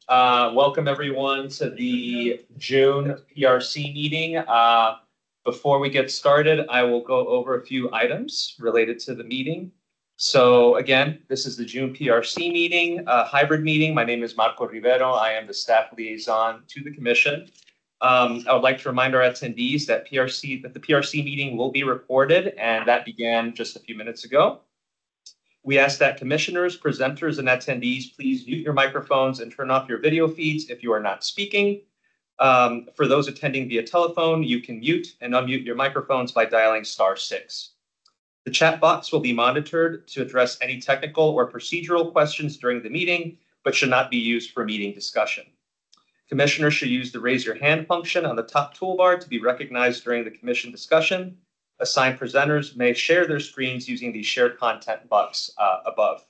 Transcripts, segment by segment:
Welcome everyone to the June PRC meeting. Before we get started, I will go over a few items related to the meeting. So again, this is the June PRC meeting, a hybrid meeting. My name is Marco Rivero. I am the staff liaison to the commission. I would like to remind our attendees that the PRC meeting will be recorded, and that began just a few minutes ago. We ask that commissioners, presenters, and attendees please mute your microphones and turn off your video feeds if you are not speaking. For those attending via telephone, you can mute and unmute your microphones by dialing *6. The chat box will be monitored to address any technical or procedural questions during the meeting, but should not be used for meeting discussion. Commissioners should use the raise your hand function on the top toolbar to be recognized during the commission discussion. Assigned presenters may share their screens using the shared content box above.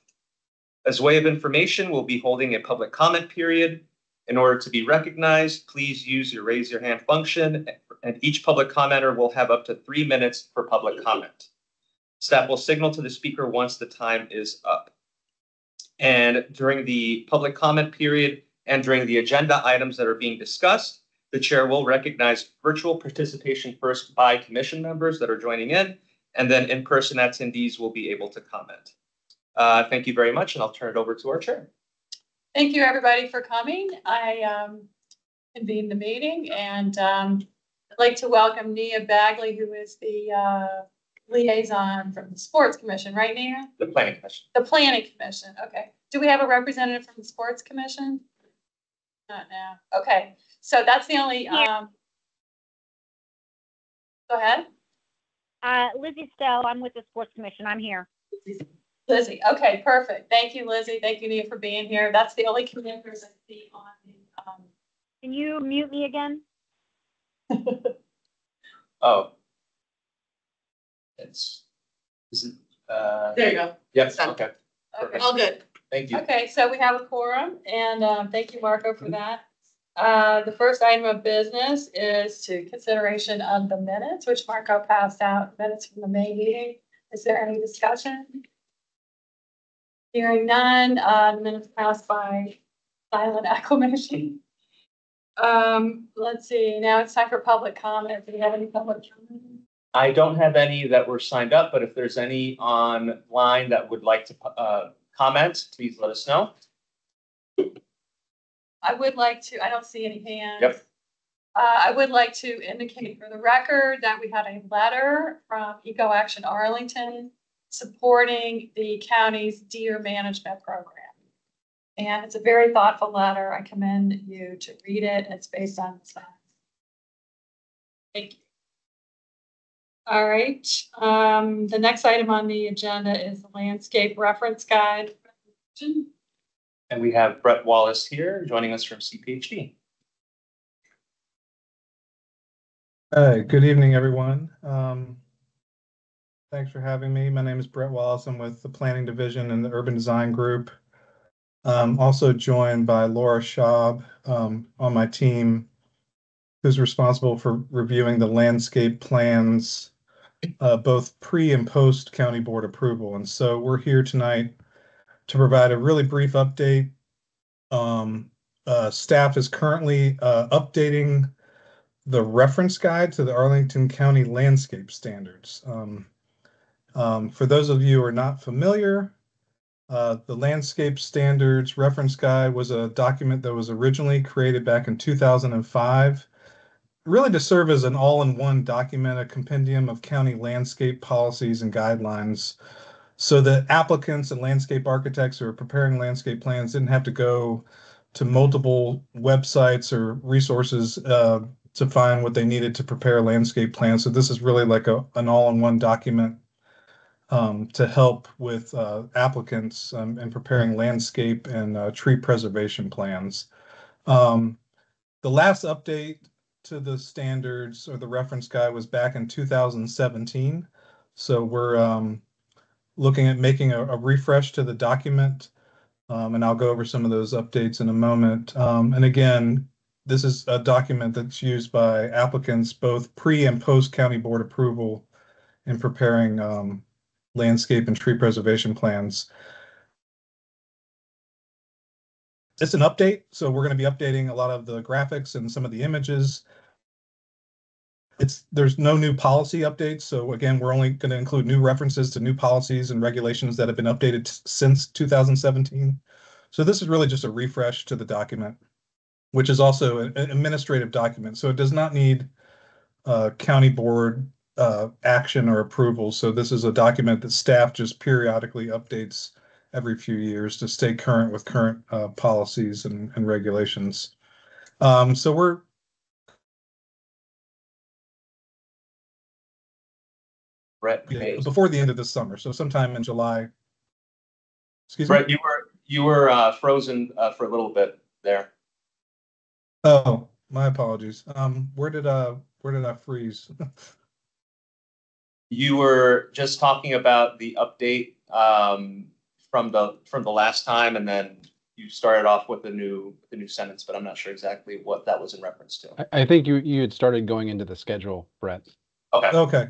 As way of information, we'll be holding a public comment period. In order to be recognized, please use your raise your hand function, and each public commenter will have up to 3 minutes for public comment. Staff will signal to the speaker once the time is up. And during the public comment period and during the agenda items that are being discussed, the chair will recognize virtual participation first by commission members that are joining in, and then in-person attendees will be able to comment. Thank you very much, and I'll turn it over to our chair. Thank you, everybody, for coming. I convened the meeting, and I'd like to welcome Nia Bagley, who is the liaison from the Sports Commission, right, Nia? The Planning Commission. The Planning Commission, okay. Do we have a representative from the Sports Commission? Not now. Okay. So that's the only, go ahead. Lizzie Stowe, I'm with the Sports Commission. I'm here. Lizzie, okay, perfect. Thank you, Lizzie. Thank you, Nia, for being here. That's the only commissioners I see on the. Can you mute me again? Oh. Is it, there you go. Yes, okay. Okay, all good. Thank you. Okay, so we have a quorum, and thank you, Marco, for that. The first item of business is to consideration of the minutes, which Marco passed out, minutes from the May meeting. Is there any discussion? Hearing none, the minutes passed by silent acclamation. Let's see, now it's time for public comment. Do we have any public comment? I don't have any that were signed up, but if there's any online that would like to comment, please let us know. I would like to, I don't see any hands. Yep. I would like to indicate for the record that we had a letter from Eco Action Arlington supporting the county's deer management program. And it's a very thoughtful letter. I commend you to read it. It's based on the facts. Thank you. All right. The next item on the agenda is the landscape reference guide. And we have Brett Wallace here joining us from CPHD. Hi, good evening, everyone. Thanks for having me. My name is Brett Wallace. I'm with the Planning Division and the Urban Design Group. Also joined by Laura Schaub on my team, who's responsible for reviewing the landscape plans, both pre and post county board approval. And so we're here tonight to provide a really brief update. Staff is currently updating the reference guide to the Arlington County landscape standards. For those of you who are not familiar, the landscape standards reference guide was a document that was originally created back in 2005, really to serve as an all-in-one document, a compendium of county landscape policies and guidelines, so that applicants and landscape architects who are preparing landscape plans didn't have to go to multiple websites or resources to find what they needed to prepare landscape plans. So this is really like an all-in-one document to help with applicants in preparing landscape and tree preservation plans. The last update to the standards or the reference guide was back in 2017. So we're looking at making a refresh to the document, and I'll go over some of those updates in a moment. And again, this is a document that's used by applicants both pre and post county board approval in preparing landscape and tree preservation plans. it's an update, so we're going to be updating a lot of the graphics and some of the images. There's no new policy updates, so again, we're only going to include new references to new policies and regulations that have been updated since 2017. So this is really just a refresh to the document, which is also an administrative document, so it does not need county board action or approval. So this is a document that staff just periodically updates every few years to stay current with current policies and regulations. So we're before the end of this summer, so sometime in July. Excuse me. Brett, you were frozen for a little bit there. Oh, my apologies. Where did I freeze? You were just talking about the update from the last time, and then you started off with the new sentence, but I'm not sure exactly what that was in reference to. I think you had started going into the schedule, Brett. Okay.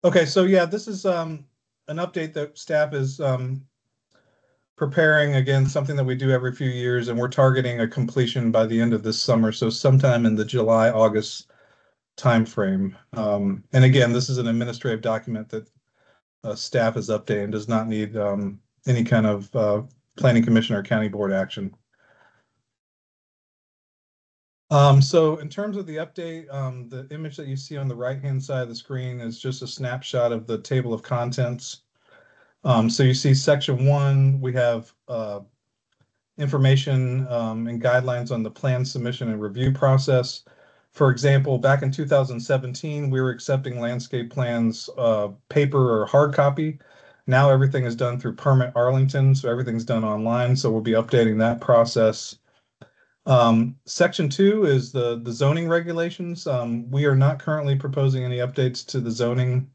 Okay. So yeah, this is an update that staff is preparing, again, something that we do every few years, and we're targeting a completion by the end of this summer. So sometime in the July, August timeframe. And again, this is an administrative document that staff is updating, does not need any kind of planning commission or county board action. So in terms of the update, the image that you see on the right-hand side of the screen is just a snapshot of the table of contents. So you see section 1, we have information and guidelines on the plan submission and review process. For example, back in 2017, we were accepting landscape plans, paper or hard copy. Now everything is done through Permit Arlington, so everything's done online. So we'll be updating that process. Section 2 is the zoning regulations. We are not currently proposing any updates to the zoning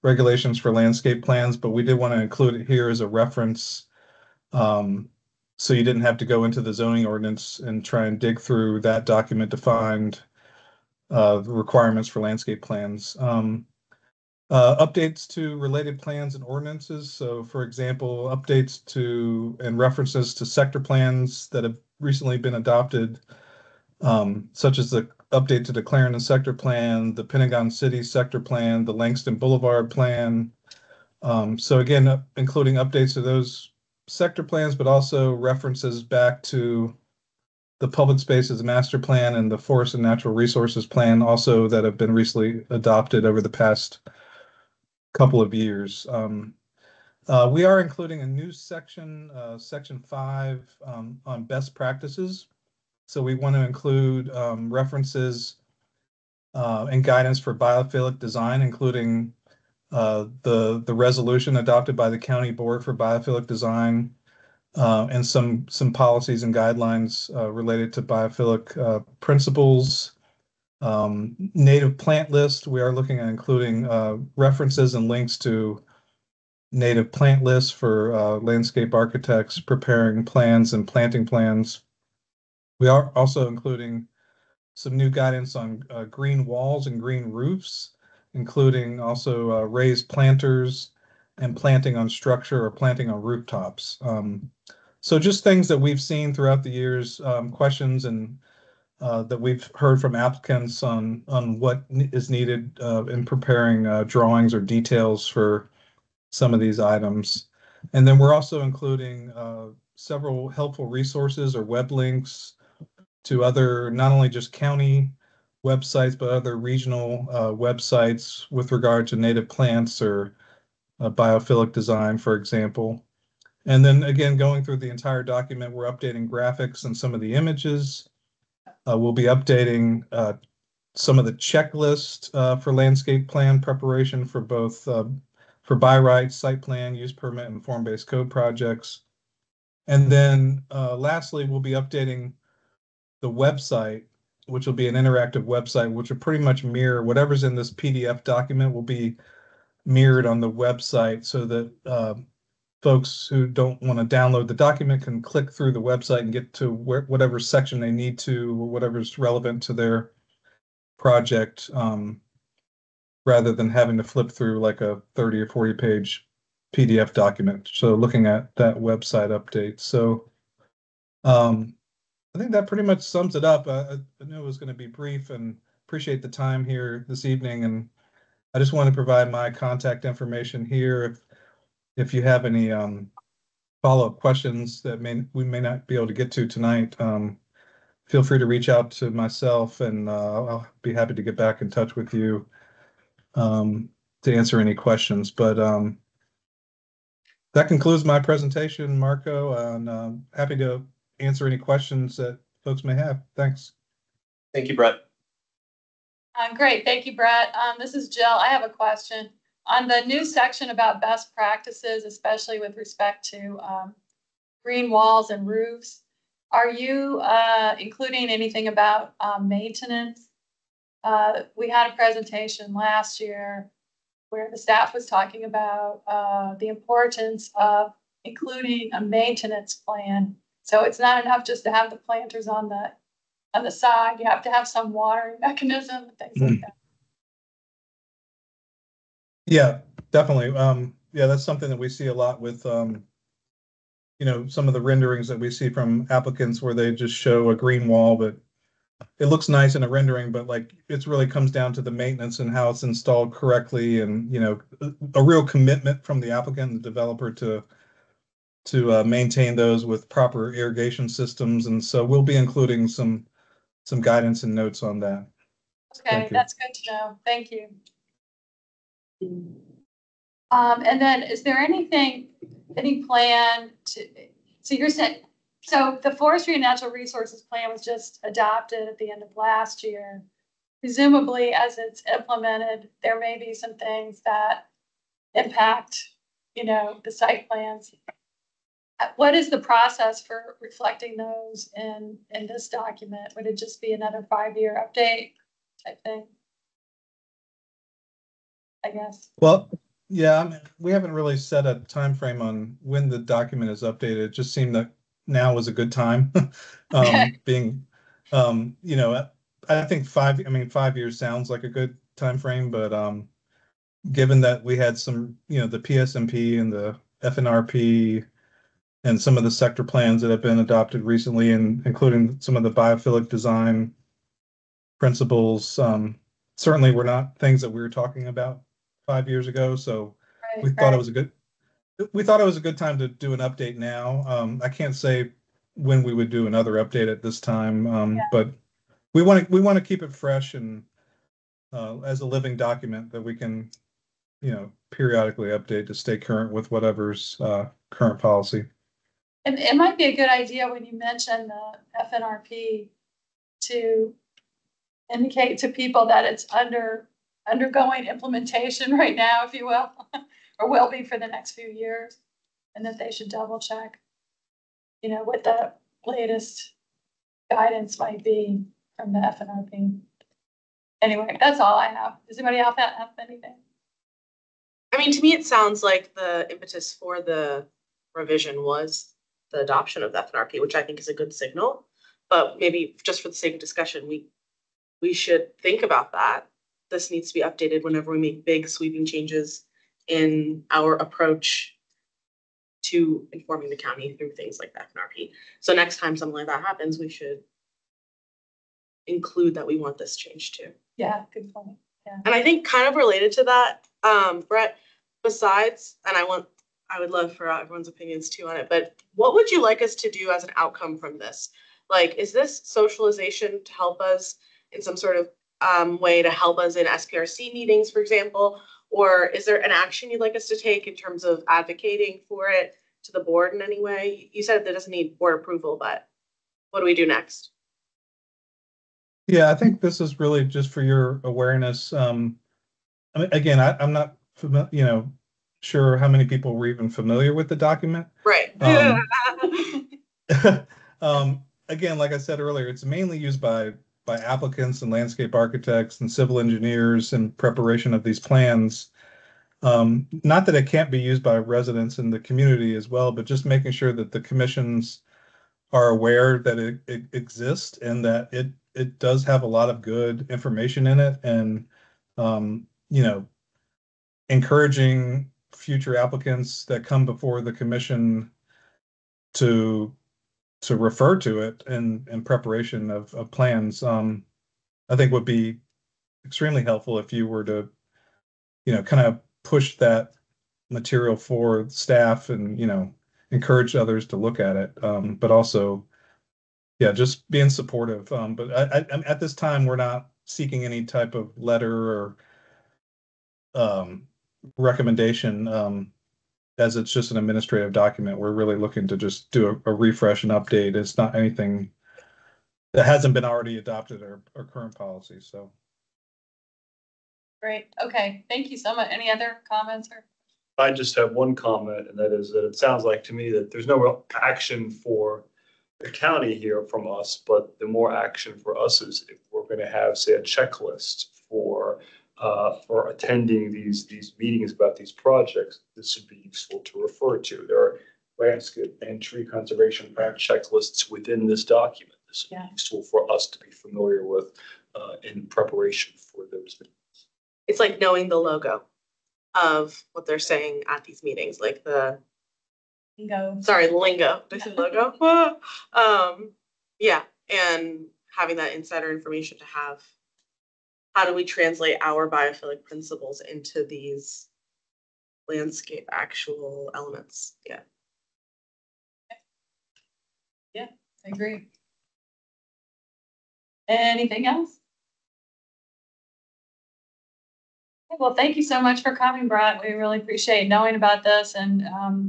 regulations for landscape plans, but we did want to include it here as a reference. So you didn't have to go into the zoning ordinance and try and dig through that document to find the requirements for landscape plans. Updates to related plans and ordinances. So for example, updates to and references to sector plans that have recently been adopted, such as the update to the Clarendon sector plan, the Pentagon City sector plan, the Langston Boulevard plan. So again, including updates to those sector plans, but also references back to the public spaces master plan and the forest and natural resources plan, also that have been recently adopted over the past couple of years. We are including a new section, section 5, on best practices. So we want to include references and guidance for biophilic design, including the resolution adopted by the county board for biophilic design, and some policies and guidelines related to biophilic principles. Native plant list, we are looking at including references and links to native plant lists for landscape architects preparing plans and planting plans. We are also including some new guidance on green walls and green roofs, including also raised planters and planting on structure or planting on rooftops. So just things that we've seen throughout the years, questions and that we've heard from applicants on what is needed in preparing drawings or details for some of these items. And then we're also including several helpful resources or web links to other, not only just county websites, but other regional websites with regard to native plants or biophilic design, for example. And then again, going through the entire document, we're updating graphics and some of the images. We'll be updating some of the checklist for landscape plan preparation for both for by right, site plan, use permit, and form-based code projects. And then lastly, we'll be updating the website, which will be an interactive website, which will pretty much mirror whatever's in this PDF document will be mirrored on the website, so that folks who don't want to download the document can click through the website and get to whatever section they need to, or whatever's relevant to their project, rather than having to flip through like a 30 or 40 page PDF document. So looking at that website update. So I think that pretty much sums it up. I knew it was going to be brief and appreciate the time here this evening. And I just want to provide my contact information here. If you have any follow-up questions that we may not be able to get to tonight, feel free to reach out to myself, and I'll be happy to get back in touch with you to answer any questions. But that concludes my presentation, Marco, and happy to answer any questions that folks may have. Thanks. Thank you, Brett. Great, thank you, Brett. This is Jill. I have a question. On the new section about best practices, especially with respect to green walls and roofs, are you including anything about maintenance? We had a presentation last year where the staff was talking about the importance of including a maintenance plan. So it's not enough just to have the planters on the side. You have to have some watering mechanism and things like that. Yeah, definitely. Yeah, that's something that we see a lot with some of the renderings that we see from applicants where they just show a green wall, but it looks nice in a rendering, but like it really comes down to the maintenance and how it's installed correctly, and a real commitment from the applicant and the developer to maintain those with proper irrigation systems. And so we'll be including some guidance and notes on that. Okay, that's good to know. Thank you. And then is there any plan to, so you're saying, so the Forestry and Natural Resources Plan was just adopted at the end of last year. Presumably, as it's implemented, there may be some things that impact, the site plans. What is the process for reflecting those in this document? Would it just be another 5-year update type thing? I guess. Well, yeah, I mean, we haven't really set a time frame on when the document is updated. It just seemed that now was a good time. Being, I think 5 years sounds like a good time frame, but given that we had some, the PSMP and the FNRP and some of the sector plans that have been adopted recently, and including some of the biophilic design principles, certainly were not things that we were talking about 5 years ago. So we thought it was a good time to do an update now. I can't say when we would do another update at this time, but we want to keep it fresh and as a living document that we can, periodically update to stay current with whatever's current policy. And it might be a good idea when you mention the FNRP to indicate to people that it's undergoing implementation right now, if you will, or will be for the next few years, and that they should double check, what the latest guidance might be from the FNRP. Anyway, that's all I have. Does anybody else have anything? I mean, to me, it sounds like the impetus for the revision was the adoption of the FNRP, which I think is a good signal. But maybe just for the sake of discussion, we should think about that. This needs to be updated whenever we make big sweeping changes in our approach to informing the county through things like the FNRP. So next time something like that happens, we should include that we want this change too. Yeah, good point. Yeah. And I think kind of related to that, Brett, besides, and I would love for everyone's opinions too on it, but what would you like us to do as an outcome from this? Like, is this socialization to help us in some sort of way to help us in SPRC meetings, for example? Or is there an action you'd like us to take in terms of advocating for it to the board in any way? You said that it doesn't need board approval, but what do we do next? Yeah, I think this is really just for your awareness. I mean, again, I'm not sure how many people were even familiar with the document. Right. Again, like I said earlier, it's mainly used by applicants and landscape architects and civil engineers in preparation of these plans. Not that it can't be used by residents in the community as well, but just making sure that the commissions are aware that it exists and that it does have a lot of good information in it, and encouraging future applicants that come before the commission to to refer to it in preparation of plans, I think would be extremely helpful if you were to, kind of push that material for staff and, encourage others to look at it. But also, yeah, just being supportive. But at this time, we're not seeking any type of letter or recommendation, as it's just an administrative document. We're really looking to just do a refresh and update. It's not anything that hasn't been already adopted or current policy. So. Great. Okay. Thank you so much. Any other comments or? I just have one comment, and that is that it sounds like to me that there's no real action for the county here from us, but the more action for us is if we're going to have, say, a checklist for attending these meetings about these projects. This would be useful to refer to. There are landscape and tree conservation plan checklists within this document. This would be useful for us to be familiar with in preparation for those meetings. It's like knowing the logo of what they're saying at these meetings, like the Lingo. Sorry, the lingo. Did I say logo? Yeah, and having that insider information to have. How do we translate our biophilic principles into these landscape actual elements? Yeah. Yeah, I agree. Anything else? Well, thank you so much for coming, Brett. We really appreciate knowing about this and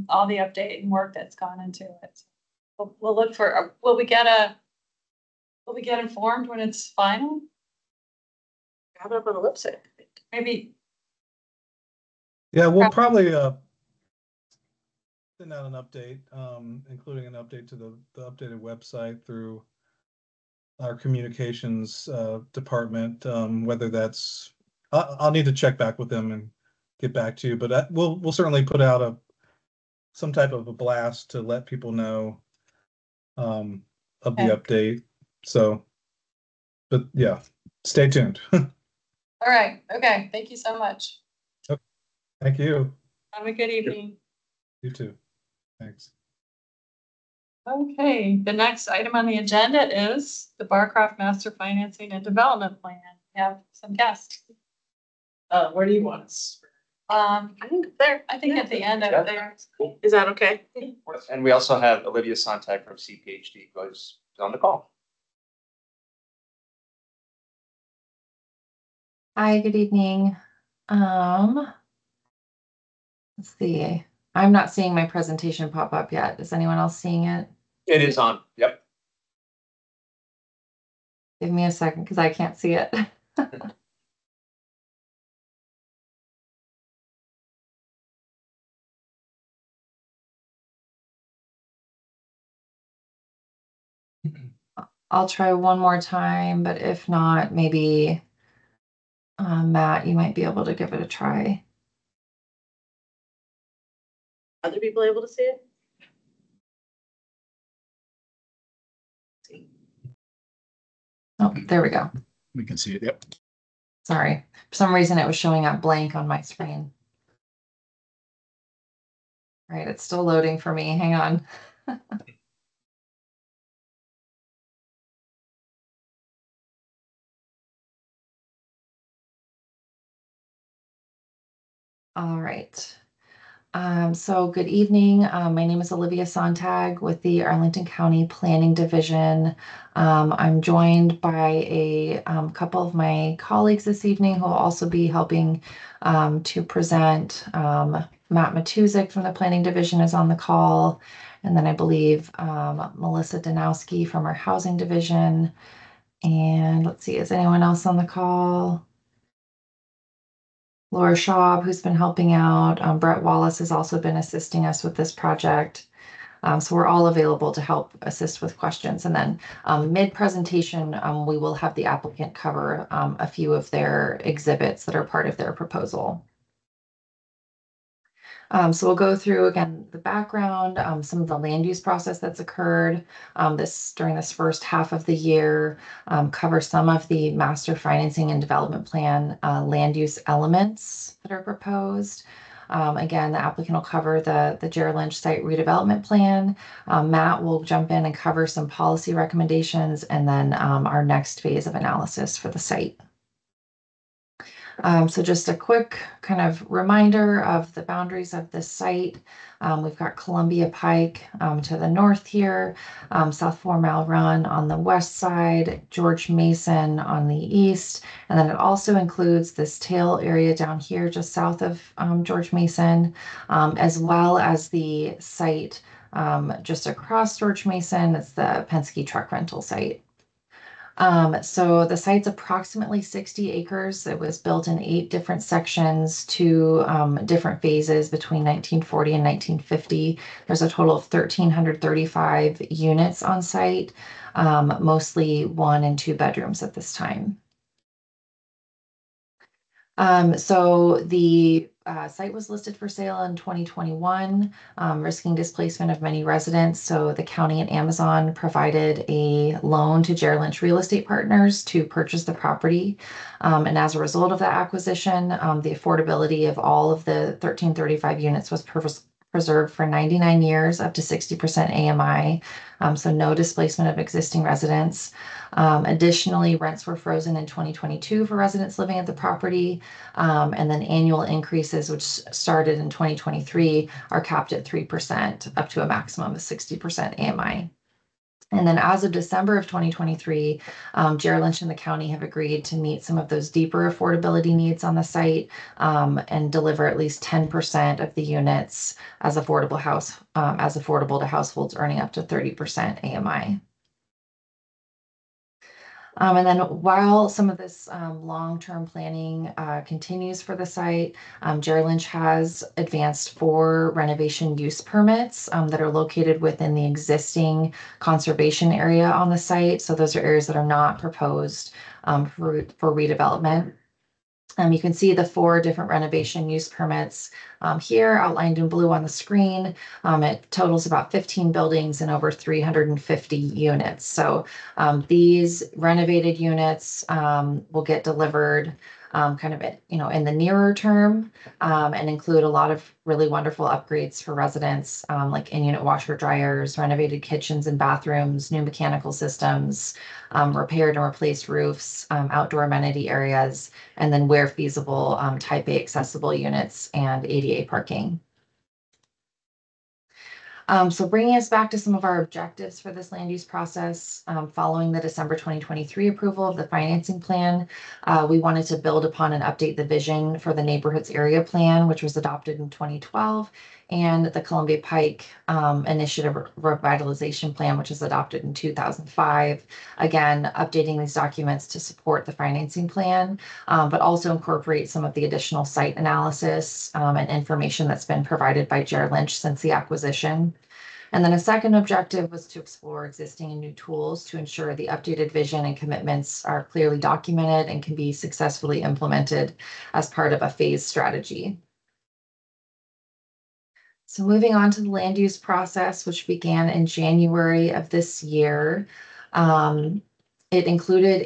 all the updating work that's gone into it. We'll look for. Will we get informed when it's final? Have it up on the website. Maybe. Yeah, we'll probably send out an update, including an update to the updated website through our communications department. Whether that's I'll need to check back with them and get back to you, but we'll certainly put out some type of a blast to let people know of the update. So, but yeah, stay tuned. All right. Okay. Thank you so much. Okay. Thank you. Have a good evening. You too. Thanks. Okay. The next item on the agenda is the Barcroft Master Financing and Development Plan. We have some guests. Where do you want us? I think there. I think at the end of there. Is that okay? And we also have Olivia Sontag from CPHD who is on the call. Hi, good evening. Let's see. I'm not seeing my presentation pop up yet. Is anyone else seeing it? It is on. Yep. Give me a second because I can't see it. I'll try one more time, but if not, maybe Matt, you might be able to give it a try. Other people able to see it? Oh, there we go. We can see it. Yep. Sorry. For some reason, it was showing up blank on my screen. All right, it's still loading for me. Hang on. All right. So good evening. My name is Olivia Sontag with the Arlington County Planning Division. I'm joined by a couple of my colleagues this evening who will also be helping to present. Matt Matuzik from the Planning Division is on the call. And then I believe Melissa Danowski from our Housing Division. And let's see, is anyone else on the call? Laura Schaub, who's been helping out. Brett Wallace has also been assisting us with this project. So we're all available to help assist with questions. And then mid-presentation, we will have the applicant cover a few of their exhibits that are part of their proposal. So we'll go through again the background, some of the land use process that's occurred during this first half of the year, cover some of the master financing and development plan land use elements that are proposed, Again, the applicant will cover the Jared Lynch site redevelopment plan. Matt will jump in and cover some policy recommendations, and then our next phase of analysis for the site. So just a quick kind of reminder of the boundaries of this site. We've got Columbia Pike to the north here, South 4 Mile Run on the west side, George Mason on the east, and then it also includes this tail area down here just south of George Mason, as well as the site just across George Mason. It's the Penske truck rental site. So the site's approximately 60 acres. It was built in 8 different sections, 2 different phases between 1940 and 1950. There's a total of 1,335 units on site, mostly 1 and 2 bedrooms at this time. So the site was listed for sale in 2021, risking displacement of many residents. So the county and Amazon provided a loan to Jared Lynch Real Estate Partners to purchase the property. And as a result of that acquisition, the affordability of all of the 1,335 units was preserved for 99 years, up to 60% AMI. So no displacement of existing residents. Additionally, rents were frozen in 2022 for residents living at the property. And then annual increases, which started in 2023, are capped at 3%, up to a maximum of 60% AMI. And then as of December of 2023, Jared Lynch and the county have agreed to meet some of those deeper affordability needs on the site and deliver at least 10% of the units as affordable to households earning up to 30% AMI. And then while some of this long-term planning continues for the site, Jared Lynch has advanced 4 renovation use permits that are located within the existing conservation area on the site. So those are areas that are not proposed for redevelopment. You can see the 4 different renovation use permits here outlined in blue on the screen. It totals about 15 buildings and over 350 units. So these renovated units will get delivered kind of in the nearer term and include a lot of really wonderful upgrades for residents, like in-unit washer dryers, renovated kitchens and bathrooms, new mechanical systems, repaired and replaced roofs, outdoor amenity areas, and then where feasible, type A accessible units and ADA parking. So bringing us back to some of our objectives for this land use process, following the December 2023 approval of the financing plan, we wanted to build upon and update the vision for the neighborhoods area plan, which was adopted in 2012, and the Columbia Pike Initiative Revitalization Plan, which was adopted in 2005. Again, updating these documents to support the financing plan, but also incorporate some of the additional site analysis and information that's been provided by Jared Lynch since the acquisition. And then a second objective was to explore existing and new tools to ensure the updated vision and commitments are clearly documented and can be successfully implemented as part of a phased strategy. So moving on to the land use process, which began in January of this year. It included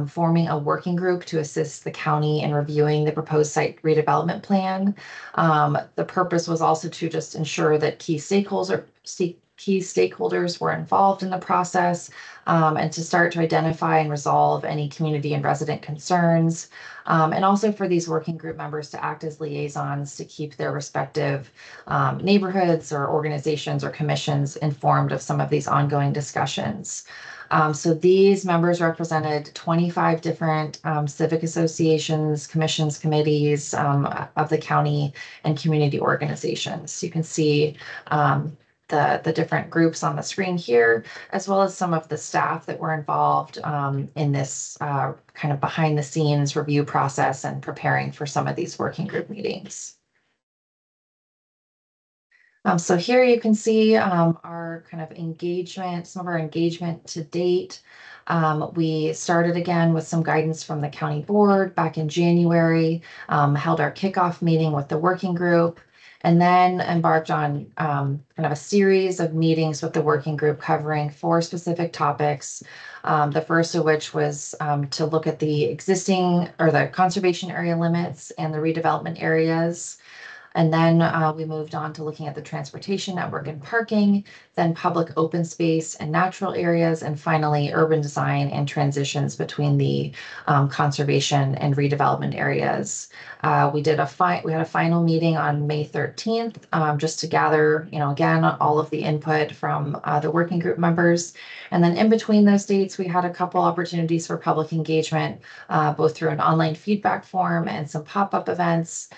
forming a working group to assist the county in reviewing the proposed site redevelopment plan. The purpose was also to just ensure that key stakeholders were involved in the process and to start to identify and resolve any community and resident concerns. And also for these working group members to act as liaisons to keep their respective neighborhoods or organizations or commissions informed of some of these ongoing discussions. So these members represented 25 different civic associations, commissions, committees of the county and community organizations. You can see the different groups on the screen here, as well as some of the staff that were involved in this kind of behind the scenes review process and preparing for some of these working group meetings. So here you can see our kind of engagement, some of our engagement to date. We started again with some guidance from the county board back in January, held our kickoff meeting with the working group, and then embarked on kind of a series of meetings with the working group covering 4 specific topics. The first of which was to look at the existing or the conservation area limits and the redevelopment areas. And then we moved on to looking at the transportation network and parking, then public open space and natural areas, and finally urban design and transitions between the conservation and redevelopment areas. We had a final meeting on May 13th, just to gather, again, all of the input from the working group members. And then in between those dates, we had a couple opportunities for public engagement, both through an online feedback form and some pop-up events,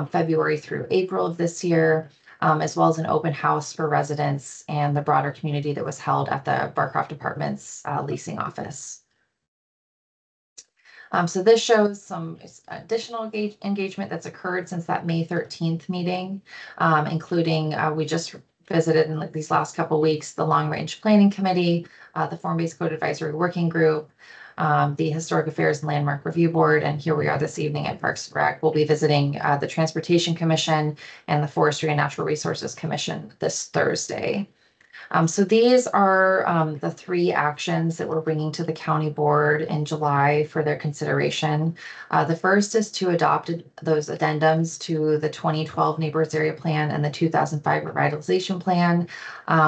February through April of this year, as well as an open house for residents and the broader community that was held at the Barcroft Apartments leasing office. So this shows some additional engagement that's occurred since that May 13th meeting, including we just visited in these last couple of weeks the Long Range Planning Committee, the Form-Based Code Advisory Working Group, the Historic Affairs and Landmark Review Board, and here we are this evening at Parks and Rec. We'll be visiting the Transportation Commission and the Forestry and Natural Resources Commission this Thursday. So these are the 3 actions that we're bringing to the county board in July for their consideration. The first is to adopt those addendums to the 2012 Neighborhoods Area Plan and the 2005 Revitalization Plan.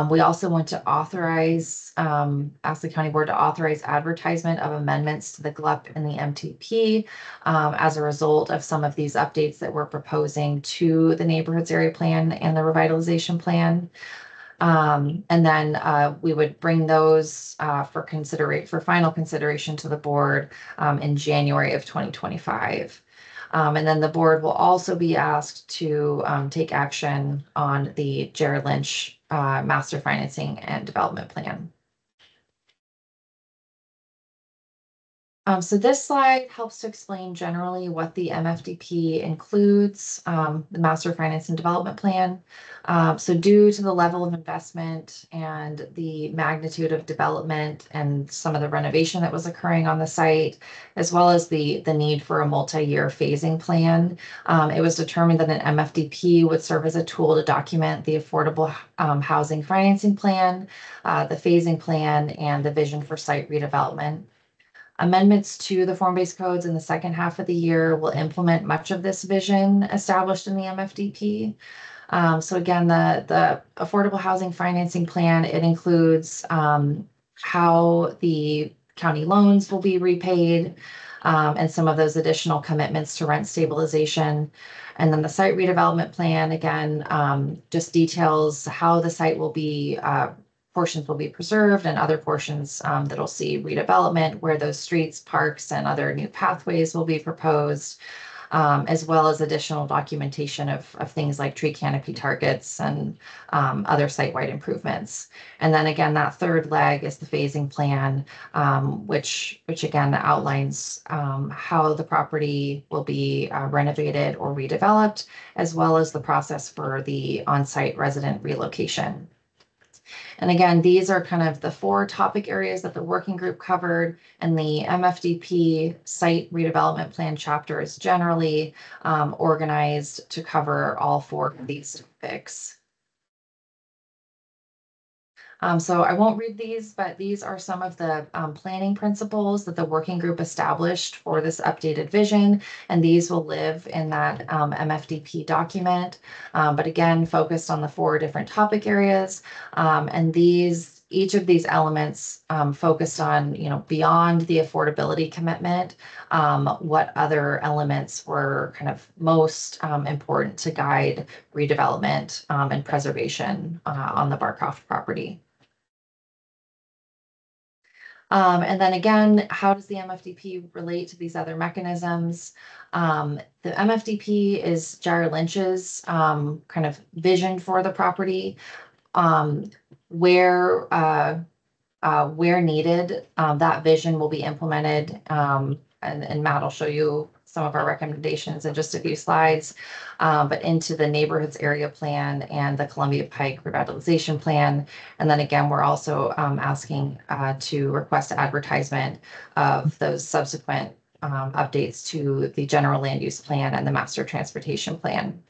We also want to authorize, ask the county board to authorize advertisement of amendments to the GLUP and the MTP as a result of some of these updates that we're proposing to the Neighborhoods Area Plan and the Revitalization Plan. And then we would bring those for final consideration to the board in January of 2025. And then the board will also be asked to take action on the Jared Lynch Master Financing and Development Plan. So this slide helps to explain generally what the MFDP includes, the Master Finance and Development Plan. So due to the level of investment and the magnitude of development and some of the renovation that was occurring on the site, as well as the need for a multi-year phasing plan, it was determined that an MFDP would serve as a tool to document the affordable housing financing plan, the phasing plan, and the vision for site redevelopment. Amendments to the form-based codes in the second half of the year will implement much of this vision established in the MFDP. So again, the affordable housing financing plan, it includes how the county loans will be repaid and some of those additional commitments to rent stabilization. And then the site redevelopment plan, again, just details how the site will be portions will be preserved and other portions that'll see redevelopment, where those streets, parks, and other new pathways will be proposed, as well as additional documentation of things like tree canopy targets and other site-wide improvements. And then again, that third leg is the phasing plan, which again outlines how the property will be renovated or redeveloped, as well as the process for the on-site resident relocation. And again, these are kind of the 4 topic areas that the working group covered, and the MFDP site redevelopment plan chapter is generally organized to cover all 4 of these topics. So I won't read these, but these are some of the planning principles that the working group established for this updated vision, and these will live in that MFDP document, but again, focused on the 4 different topic areas, and each of these elements focused on, beyond the affordability commitment, what other elements were kind of most important to guide redevelopment and preservation on the Barcroft property. And then again, how does the MFDP relate to these other mechanisms? The MFDP is Jared Lynch's kind of vision for the property, where needed, that vision will be implemented, and Matt will show you some of our recommendations in just a few slides, but into the Neighborhoods Area Plan and the Columbia Pike Revitalization Plan. And then again, we're also asking to request advertisement of those subsequent updates to the General Land Use Plan and the Master Transportation Plan.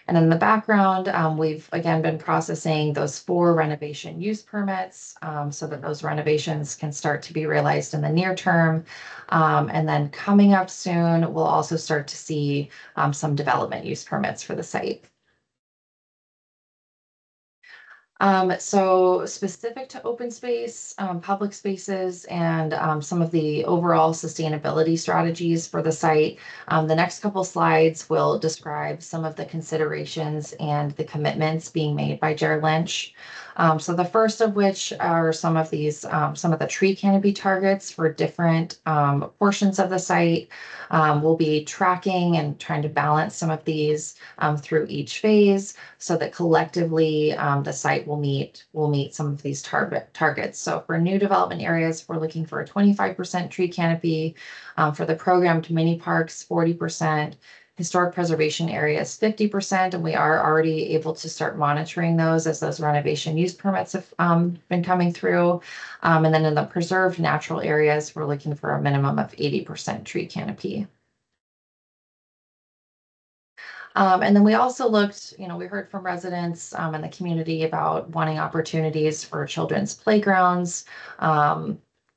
And in the background, we've again been processing those 4 renovation use permits so that those renovations can start to be realized in the near term. And then coming up soon, we'll also start to see some development use permits for the site. So specific to open space, public spaces, and some of the overall sustainability strategies for the site, the next couple slides will describe some of the considerations and the commitments being made by Jared Lynch. So the first of which are some of the tree canopy targets for different portions of the site. We'll be tracking and trying to balance some of these through each phase so that collectively the site will meet some of these targets. So for new development areas, we're looking for a 25% tree canopy. For the programmed mini parks, 40%. Historic preservation areas, 50%, and we are already able to start monitoring those as those renovation use permits have been coming through. And then in the preserved natural areas, we're looking for a minimum of 80% tree canopy. And then we also looked, we heard from residents in the community about wanting opportunities for children's playgrounds.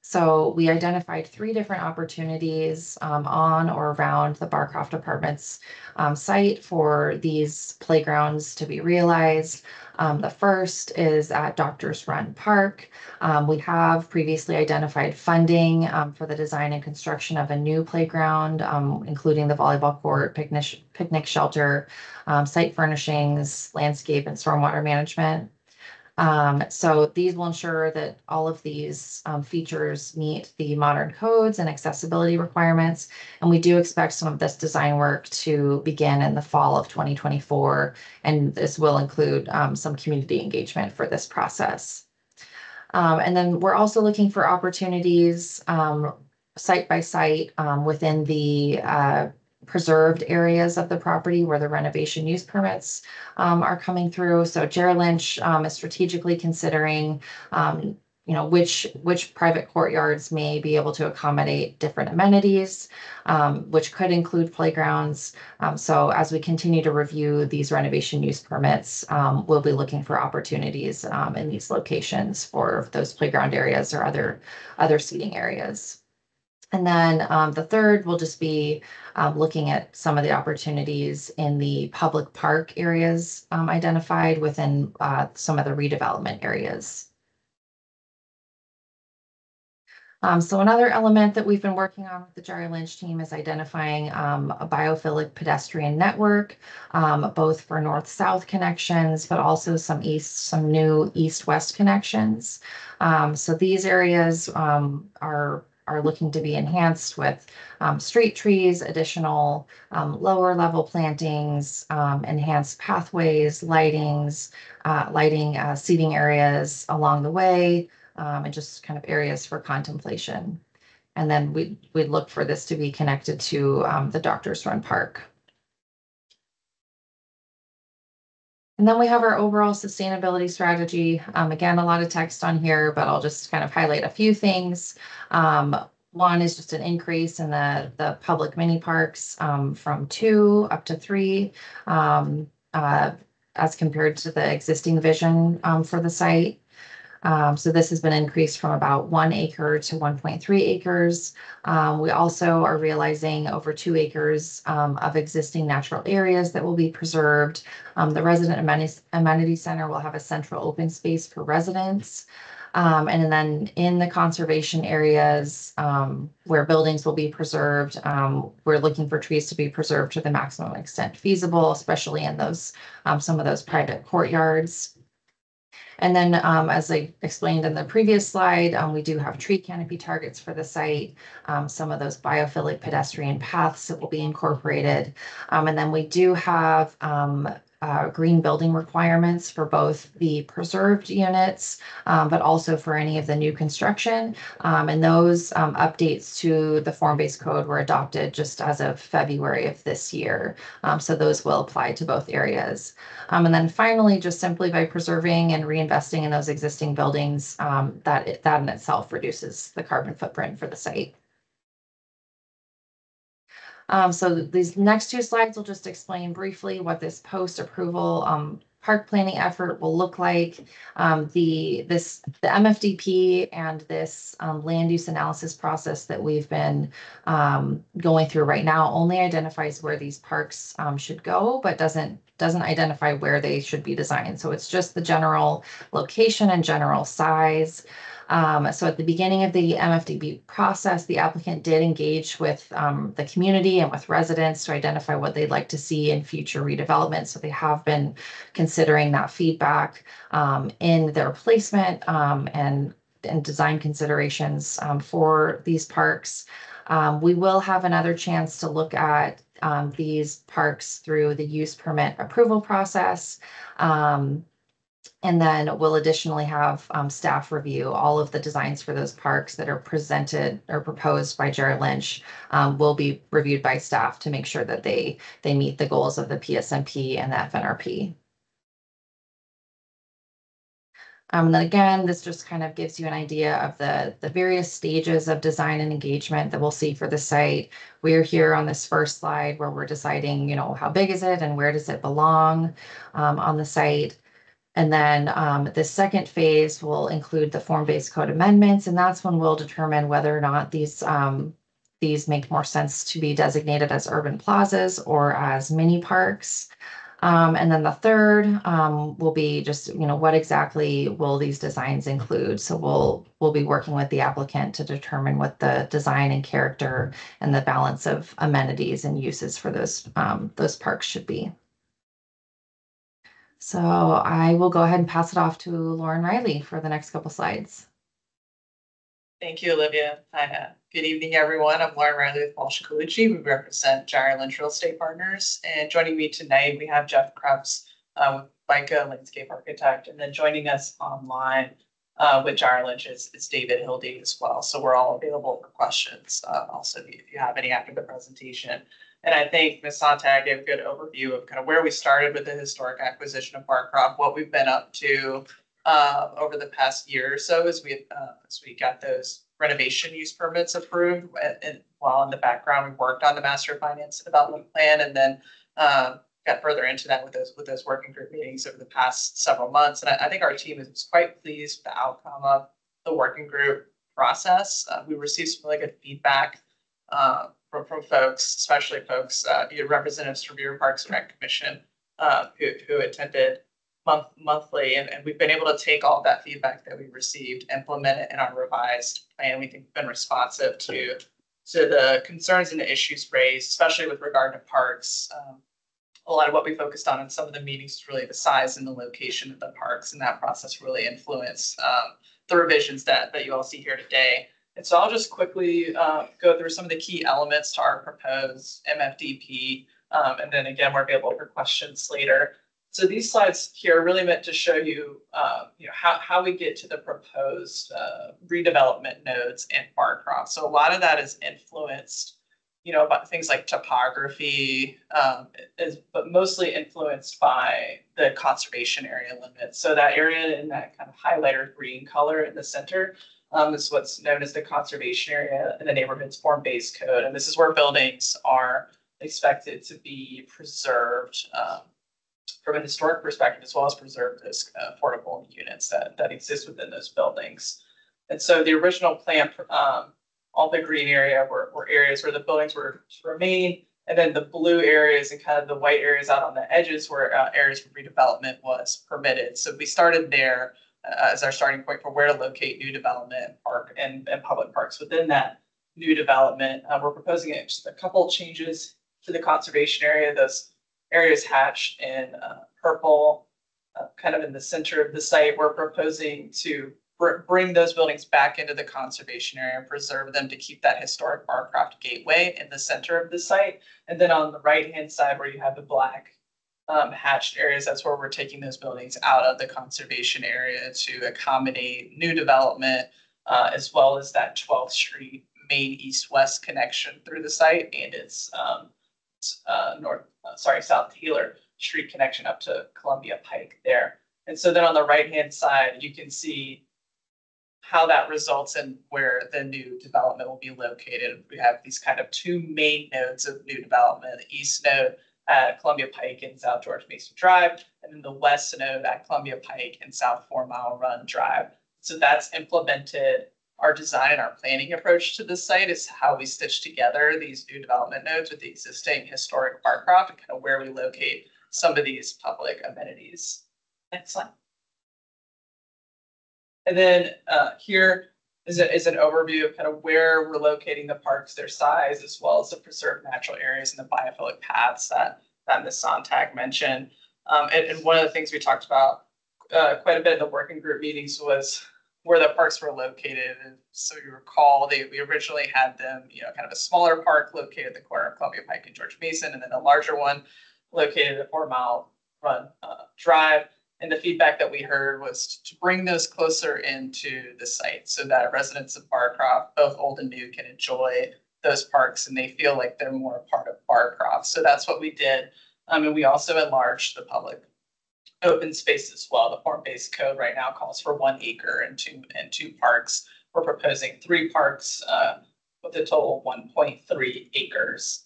So we identified 3 different opportunities on or around the Barcroft Apartments site for these playgrounds to be realized. The first is at Doctors Run Park. We have previously identified funding for the design and construction of a new playground, including the volleyball court, picnic shelter, site furnishings, landscape, and stormwater management. So these will ensure that all of these features meet the modern codes and accessibility requirements. And we do expect some of this design work to begin in the fall of 2024. And this will include some community engagement for this process. And then we're also looking for opportunities site by site within the preserved areas of the property where the renovation use permits are coming through. So Jared Lynch is strategically considering, which private courtyards may be able to accommodate different amenities, which could include playgrounds. So as we continue to review these renovation use permits, we'll be looking for opportunities in these locations for those playground areas or other seating areas. And then the third will just be looking at some of the opportunities in the public park areas identified within some of the redevelopment areas. So another element that we've been working on with the Jared Lynch team is identifying a biophilic pedestrian network, both for north-south connections, but also some new east-west connections. So these areas are looking to be enhanced with street trees, additional lower level plantings, enhanced pathways, lighting, seating areas along the way, and just kind of areas for contemplation. And then we'd look for this to be connected to the Doctors Run Park. And then we have our overall sustainability strategy. Again, a lot of text on here, but I'll just kind of highlight a few things. One is just an increase in the public mini parks from 2 up to 3 as compared to the existing vision for the site. So this has been increased from about 1 acre to 1.3 acres. We also are realizing over 2 acres of existing natural areas that will be preserved. The Resident Amenity Center will have a central open space for residents. And then in the conservation areas where buildings will be preserved, we're looking for trees to be preserved to the maximum extent feasible, especially in those some of those private courtyards. And then, as I explained in the previous slide, we do have tree canopy targets for the site, some of those biophilic pedestrian paths that will be incorporated. And then we do have green building requirements for both the preserved units, but also for any of the new construction. And those updates to the form-based code were adopted just as of February of this year. So those will apply to both areas. And then finally, just simply by preserving and reinvesting in those existing buildings, that in itself reduces the carbon footprint for the site. So these next two slides will just explain briefly what this post-approval park planning effort will look like. The MFDP and this land use analysis process that we've been going through right now only identifies where these parks should go, but doesn't identify where they should be designed. So it's just the general location and general size. So at the beginning of the MFDP process, the applicant did engage with the community and with residents to identify what they'd like to see in future redevelopment. So they have been considering that feedback in their placement and design considerations for these parks. We will have another chance to look at these parks through the use permit approval process. And then we'll additionally have staff review all of the designs for those parks that are presented or proposed by Jared Lynch will be reviewed by staff to make sure that they meet the goals of the PSMP and the FNRP. And then again, this just kind of gives you an idea of the various stages of design and engagement that we'll see for the site. We're here on this first slide where we're deciding, you know, how big is it and where does it belong on the site. And then the second phase will include the form-based code amendments, and that's when we'll determine whether or not these make more sense to be designated as urban plazas or as mini parks. And then the third will be just, you know, what exactly will these designs include? So we'll be working with the applicant to determine what the design and character and the balance of amenities and uses for those parks should be. So I will go ahead and pass it off to Lauren Riley for the next couple slides. Thank you, Olivia. Good evening, everyone. I'm Lauren Riley with Walsh Colucci. We represent Jared Lynch Real Estate Partners. And joining me tonight, we have Jeff Krebs with FICA, landscape architect. And then joining us online with Jared Lynch is David Hildy as well. So we're all available for questions also if you have any after the presentation. And I think Ms. Sontag gave a good overview of kind of where we started with the historic acquisition of Barcroft, what we've been up to over the past year or so as we got those renovation use permits approved. And while in the background, we worked on the master finance development plan, and then got further into that with those working group meetings over the past several months. And I think our team is quite pleased with the outcome of the working group process. We received some really good feedback from folks, especially folks, representatives from your Parks and Rec Commission who attended monthly, and we've been able to take all of that feedback that we received, implement it in our revised plan. We think we've been responsive to the concerns and the issues raised, especially with regard to parks. A lot of what we focused on in some of the meetings is really the size and the location of the parks, and that process really influenced the revisions that you all see here today. And so I'll just quickly go through some of the key elements to our proposed MFDP, and then again, we're available for questions later. So these slides here are really meant to show you, how we get to the proposed redevelopment nodes and Barcroft. So a lot of that is influenced, by things like topography, but mostly influenced by the conservation area limits. So that area in that kind of highlighter green color in the center is what's known as the conservation area in the neighborhood's form-based code. And this is where buildings are expected to be preserved from a historic perspective, as well as preserve those affordable units that exist within those buildings. And so the original plan, all the green area were areas where the buildings were to remain, and then the blue areas and kind of the white areas out on the edges were areas where redevelopment was permitted. So we started there as our starting point for where to locate new development, park and public parks within that new development. We're proposing just a couple of changes to the conservation area. Those areas hatched in purple, kind of in the center of the site. We're proposing to bring those buildings back into the conservation area and preserve them to keep that historic Barcroft gateway in the center of the site. And then on the right-hand side where you have the black hatched areas, that's where we're taking those buildings out of the conservation area to accommodate new development, as well as that 12th Street main east-west connection through the site and its South Taylor Street connection up to Columbia Pike there. And so then on the right-hand side, you can see how that results in where the new development will be located. We have these kind of two main nodes of new development, the east node at Columbia Pike and South George Mason Drive, and then the west node at Columbia Pike and South 4 Mile Run Drive. So that's implemented our design and our planning approach to this site is how we stitch together these new development nodes with the existing historic Barcroft and kind of where we locate some of these public amenities. Next slide. And then here is an overview of kind of where we're locating the parks, their size, as well as the preserved natural areas and the biophilic paths that Ms. Sontag mentioned. And one of the things we talked about quite a bit in the working group meetings was where the parks were located. And so you recall, we originally had them, kind of a smaller park located at the corner of Columbia Pike and George Mason, and then a larger one located at 4 Mile Run Drive. And the feedback that we heard was to bring those closer into the site so that residents of Barcroft, both old and new, can enjoy those parks and they feel like they're more a part of Barcroft. So that's what we did. And we also enlarged the public open space as well. The form-based code right now calls for 1 acre and two parks. We're proposing 3 parks with a total of 1.3 acres.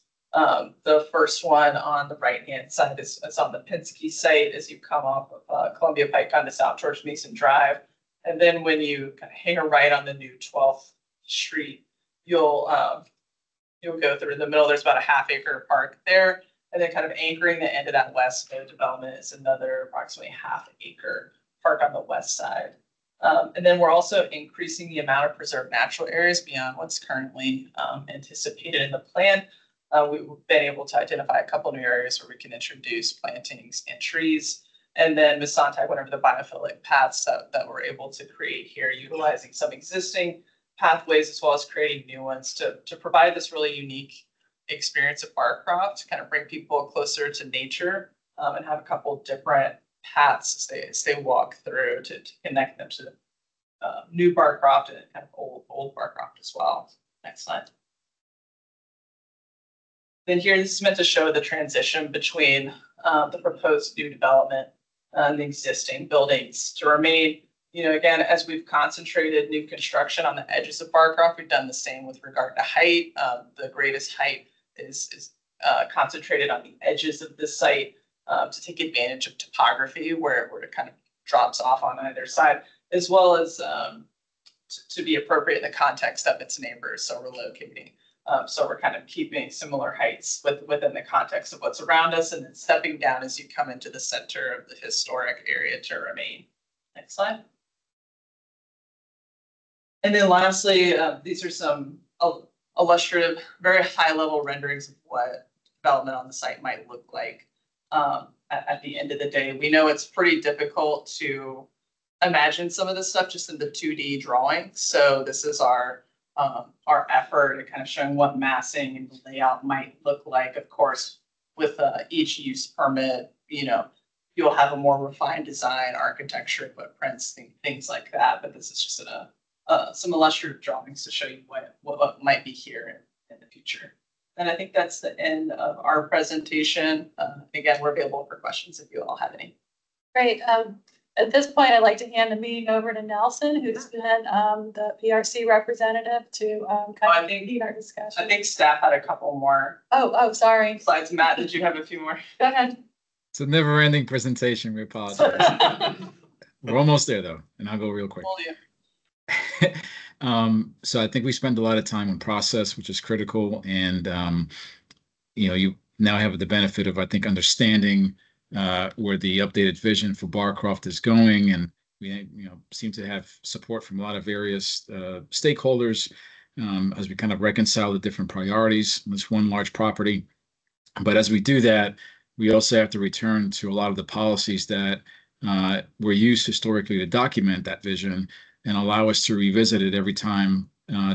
The first one on the right-hand side is on the Pinsky site as you come off of Columbia Pike onto South George Mason Drive. And then when you kind of hang a right on the new 12th Street, you'll go through the middle. There's about a half-acre park there. And then kind of anchoring the end of that west node development is another approximately half-acre park on the west side. And then we're also increasing the amount of preserved natural areas beyond what's currently anticipated in the plan. We've been able to identify a couple new areas where we can introduce plantings and trees. And then Ms. Sontag went over the biophilic paths that we're able to create here, utilizing some existing pathways as well as creating new ones to provide this really unique experience of Barcroft, to kind of bring people closer to nature and have a couple different paths as they walk through to connect them to new Barcroft and kind of old Barcroft as well. Next slide. Then here, this is meant to show the transition between the proposed new development and the existing buildings to remain, again, as we've concentrated new construction on the edges of Barcroft, we've done the same with regard to height. The greatest height is concentrated on the edges of this site to take advantage of topography where it kind of drops off on either side, as well as to be appropriate in the context of its neighbors. So we're locating. So we're kind of keeping similar heights within the context of what's around us and then stepping down as you come into the center of the historic area to remain. Next slide. And then lastly, these are some illustrative, very high level renderings of what development on the site might look like at the end of the day. We know it's pretty difficult to imagine some of this stuff just in the 2D drawing. So this is our effort at kind of showing what massing and the layout might look like. Of course, with each use permit, you'll have a more refined design, architecture, footprints, things like that. But this is just some illustrative drawings to show you what might be here in the future. And I think that's the end of our presentation. Again, we're available for questions if you all have any. Great. At this point, I'd like to hand the meeting over to Nelson, who's been the PRC representative to kind of lead our discussion. I think staff had a couple more. Oh, sorry. Slides. Matt, did you have a few more? Go ahead. It's a never-ending presentation. We apologize. We're almost there, though, and I'll go real quick. So I think we spend a lot of time on process, which is critical, and you now have the benefit of, I think, understanding where the updated vision for Barcroft is going, and we seem to have support from a lot of various stakeholders as we kind of reconcile the different priorities in this one large property. But as we do that, we also have to return to a lot of the policies that were used historically to document that vision and allow us to revisit it every time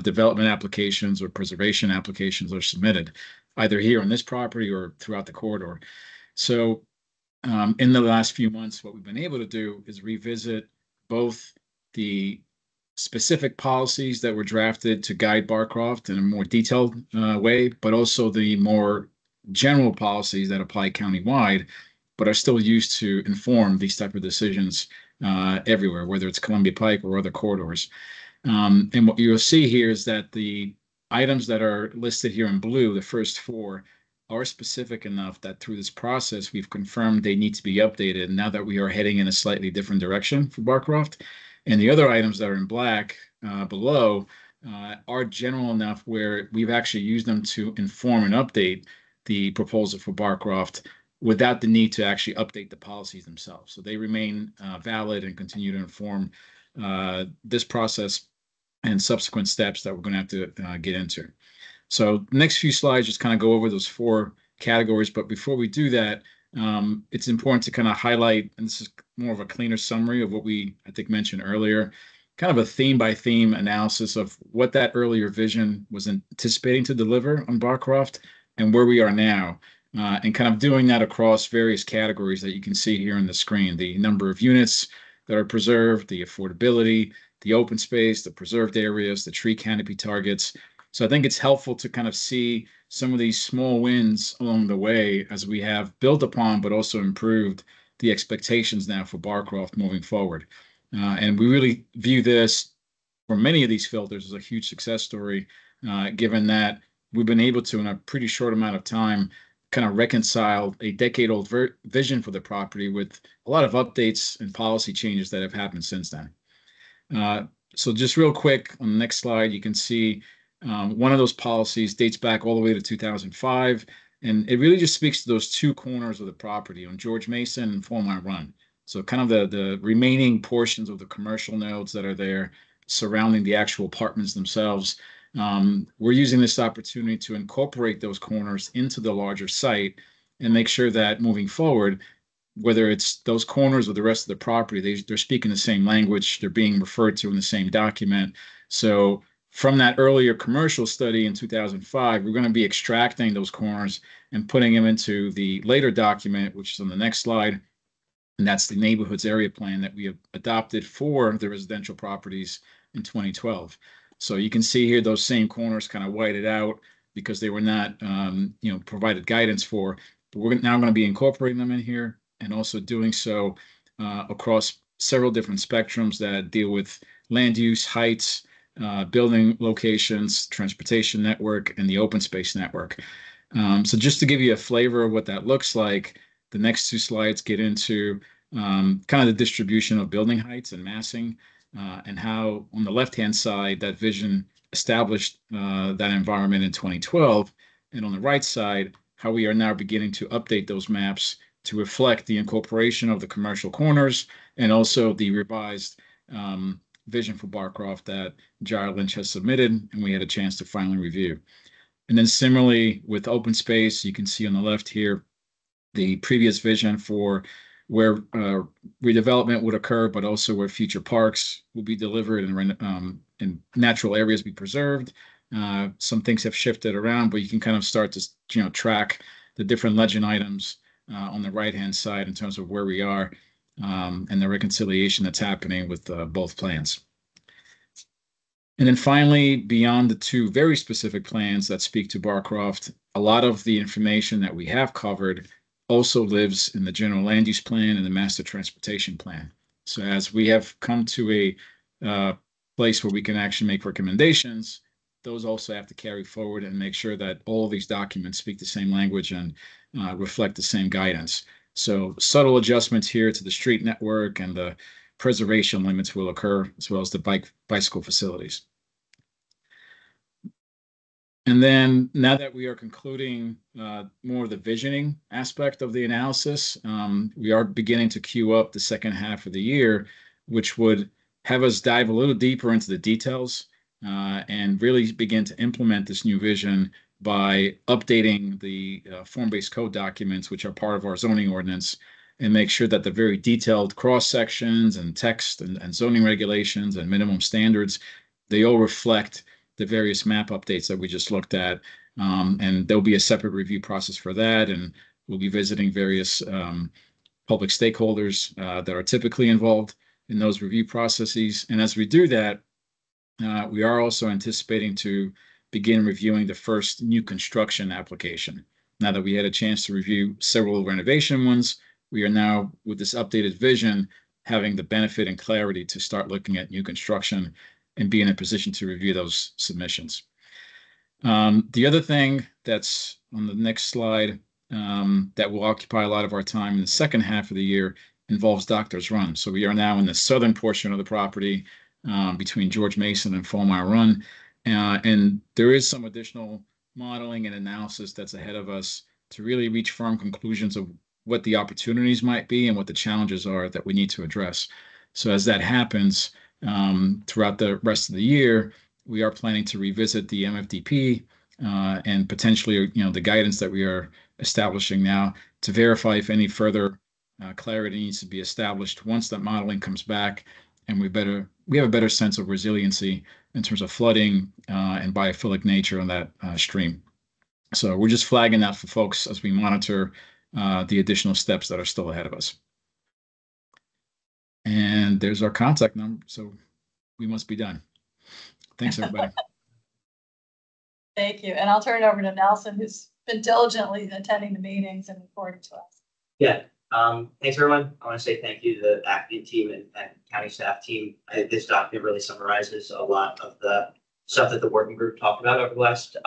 development applications or preservation applications are submitted, either here on this property or throughout the corridor. So in the last few months, what we've been able to do is revisit both the specific policies that were drafted to guide Barcroft in a more detailed way, but also the more general policies that apply countywide, but are still used to inform these type of decisions everywhere, whether it's Columbia Pike or other corridors. And what you'll see here is that the items that are listed here in blue, the first four, are specific enough that through this process, we've confirmed they need to be updated now that we are heading in a slightly different direction for Barcroft. And the other items that are in black below are general enough where we've actually used them to inform and update the proposal for Barcroft without the need to actually update the policies themselves. So they remain valid and continue to inform this process and subsequent steps that we're going to have to get into. So next few slides just kind of go over those four categories. But before we do that, it's important to kind of highlight, and this is more of a cleaner summary of what we, I think, mentioned earlier, kind of a theme by theme analysis of what that earlier vision was anticipating to deliver on Barcroft and where we are now. And kind of doing that across various categories that you can see here on the screen, the number of units that are preserved, the affordability, the open space, the preserved areas, the tree canopy targets. So I think it's helpful to kind of see some of these small wins along the way as we have built upon, but also improved the expectations now for Barcroft moving forward. And we really view this, for many of these filters, as a huge success story, given that we've been able to, in a pretty short amount of time, kind of reconcile a decade-old vision for the property with a lot of updates and policy changes that have happened since then. So just real quick, on the next slide, you can see one of those policies dates back all the way to 2005, and it really just speaks to those two corners of the property on George Mason and 4 Mile Run. So kind of the remaining portions of the commercial nodes that are there surrounding the actual apartments themselves. We're using this opportunity to incorporate those corners into the larger site and make sure that moving forward, whether it's those corners or the rest of the property, they're speaking the same language, they're being referred to in the same document. So from that earlier commercial study in 2005, we're going to be extracting those corners and putting them into the later document, which is on the next slide. And that's the neighborhoods area plan that we have adopted for the residential properties in 2012. So you can see here those same corners kind of whited out because they were not provided guidance for. But we're now going to be incorporating them in here and also doing so across several different spectrums that deal with land use, heights, building locations, transportation network, and the open space network. So just to give you a flavor of what that looks like, the next two slides get into kind of the distribution of building heights and massing, and how on the left-hand side, that vision established that environment in 2012. And on the right side, how we are now beginning to update those maps to reflect the incorporation of the commercial corners and also the revised vision for Barcroft that J.R. Lynch has submitted, and we had a chance to finally review. And then similarly with open space, you can see on the left here the previous vision for where redevelopment would occur, but also where future parks will be delivered and natural areas be preserved. Some things have shifted around, but you can kind of start to track the different legend items on the right-hand side in terms of where we are and the reconciliation that's happening with both plans. And then finally, beyond the two very specific plans that speak to Barcroft, a lot of the information that we have covered also lives in the general land use plan and the master transportation plan. So as we have come to a place where we can actually make recommendations, those also have to carry forward and make sure that all of these documents speak the same language and reflect the same guidance. So subtle adjustments here to the street network and the preservation limits will occur, as well as the bicycle facilities. And then now that we are concluding more of the visioning aspect of the analysis, we are beginning to queue up the second half of the year, which would have us dive a little deeper into the details and really begin to implement this new vision by updating the form-based code documents, which are part of our zoning ordinance, and make sure that the very detailed cross sections and text and zoning regulations and minimum standards, they all reflect the various map updates that we just looked at. And there'll be a separate review process for that. And we'll be visiting various public stakeholders that are typically involved in those review processes. And as we do that, we are also anticipating to begin reviewing the first new construction application. Now that we had a chance to review several renovation ones, we are now, with this updated vision, having the benefit and clarity to start looking at new construction and be in a position to review those submissions. The other thing that's on the next slide that will occupy a lot of our time in the second half of the year involves Doctor's Run. So we are now in the southern portion of the property between George Mason and Fulmire Run. And there is some additional modeling and analysis that's ahead of us to really reach firm conclusions of what the opportunities might be and what the challenges are that we need to address. So as that happens throughout the rest of the year, we are planning to revisit the MFDP and potentially, the guidance that we are establishing now to verify if any further clarity needs to be established once that modeling comes back, and we have a better sense of resiliency in terms of flooding and biophilic nature on that stream. So we're just flagging that for folks as we monitor the additional steps that are still ahead of us. And there's our contact number, so we must be done. Thanks, everybody. Thank you. And I'll turn it over to Nelson, who's been diligently attending the meetings and reporting to us. Yeah. Thanks, everyone. I want to say thank you to the acting team and county staff team. I think this document really summarizes a lot of the stuff that the working group talked about over the last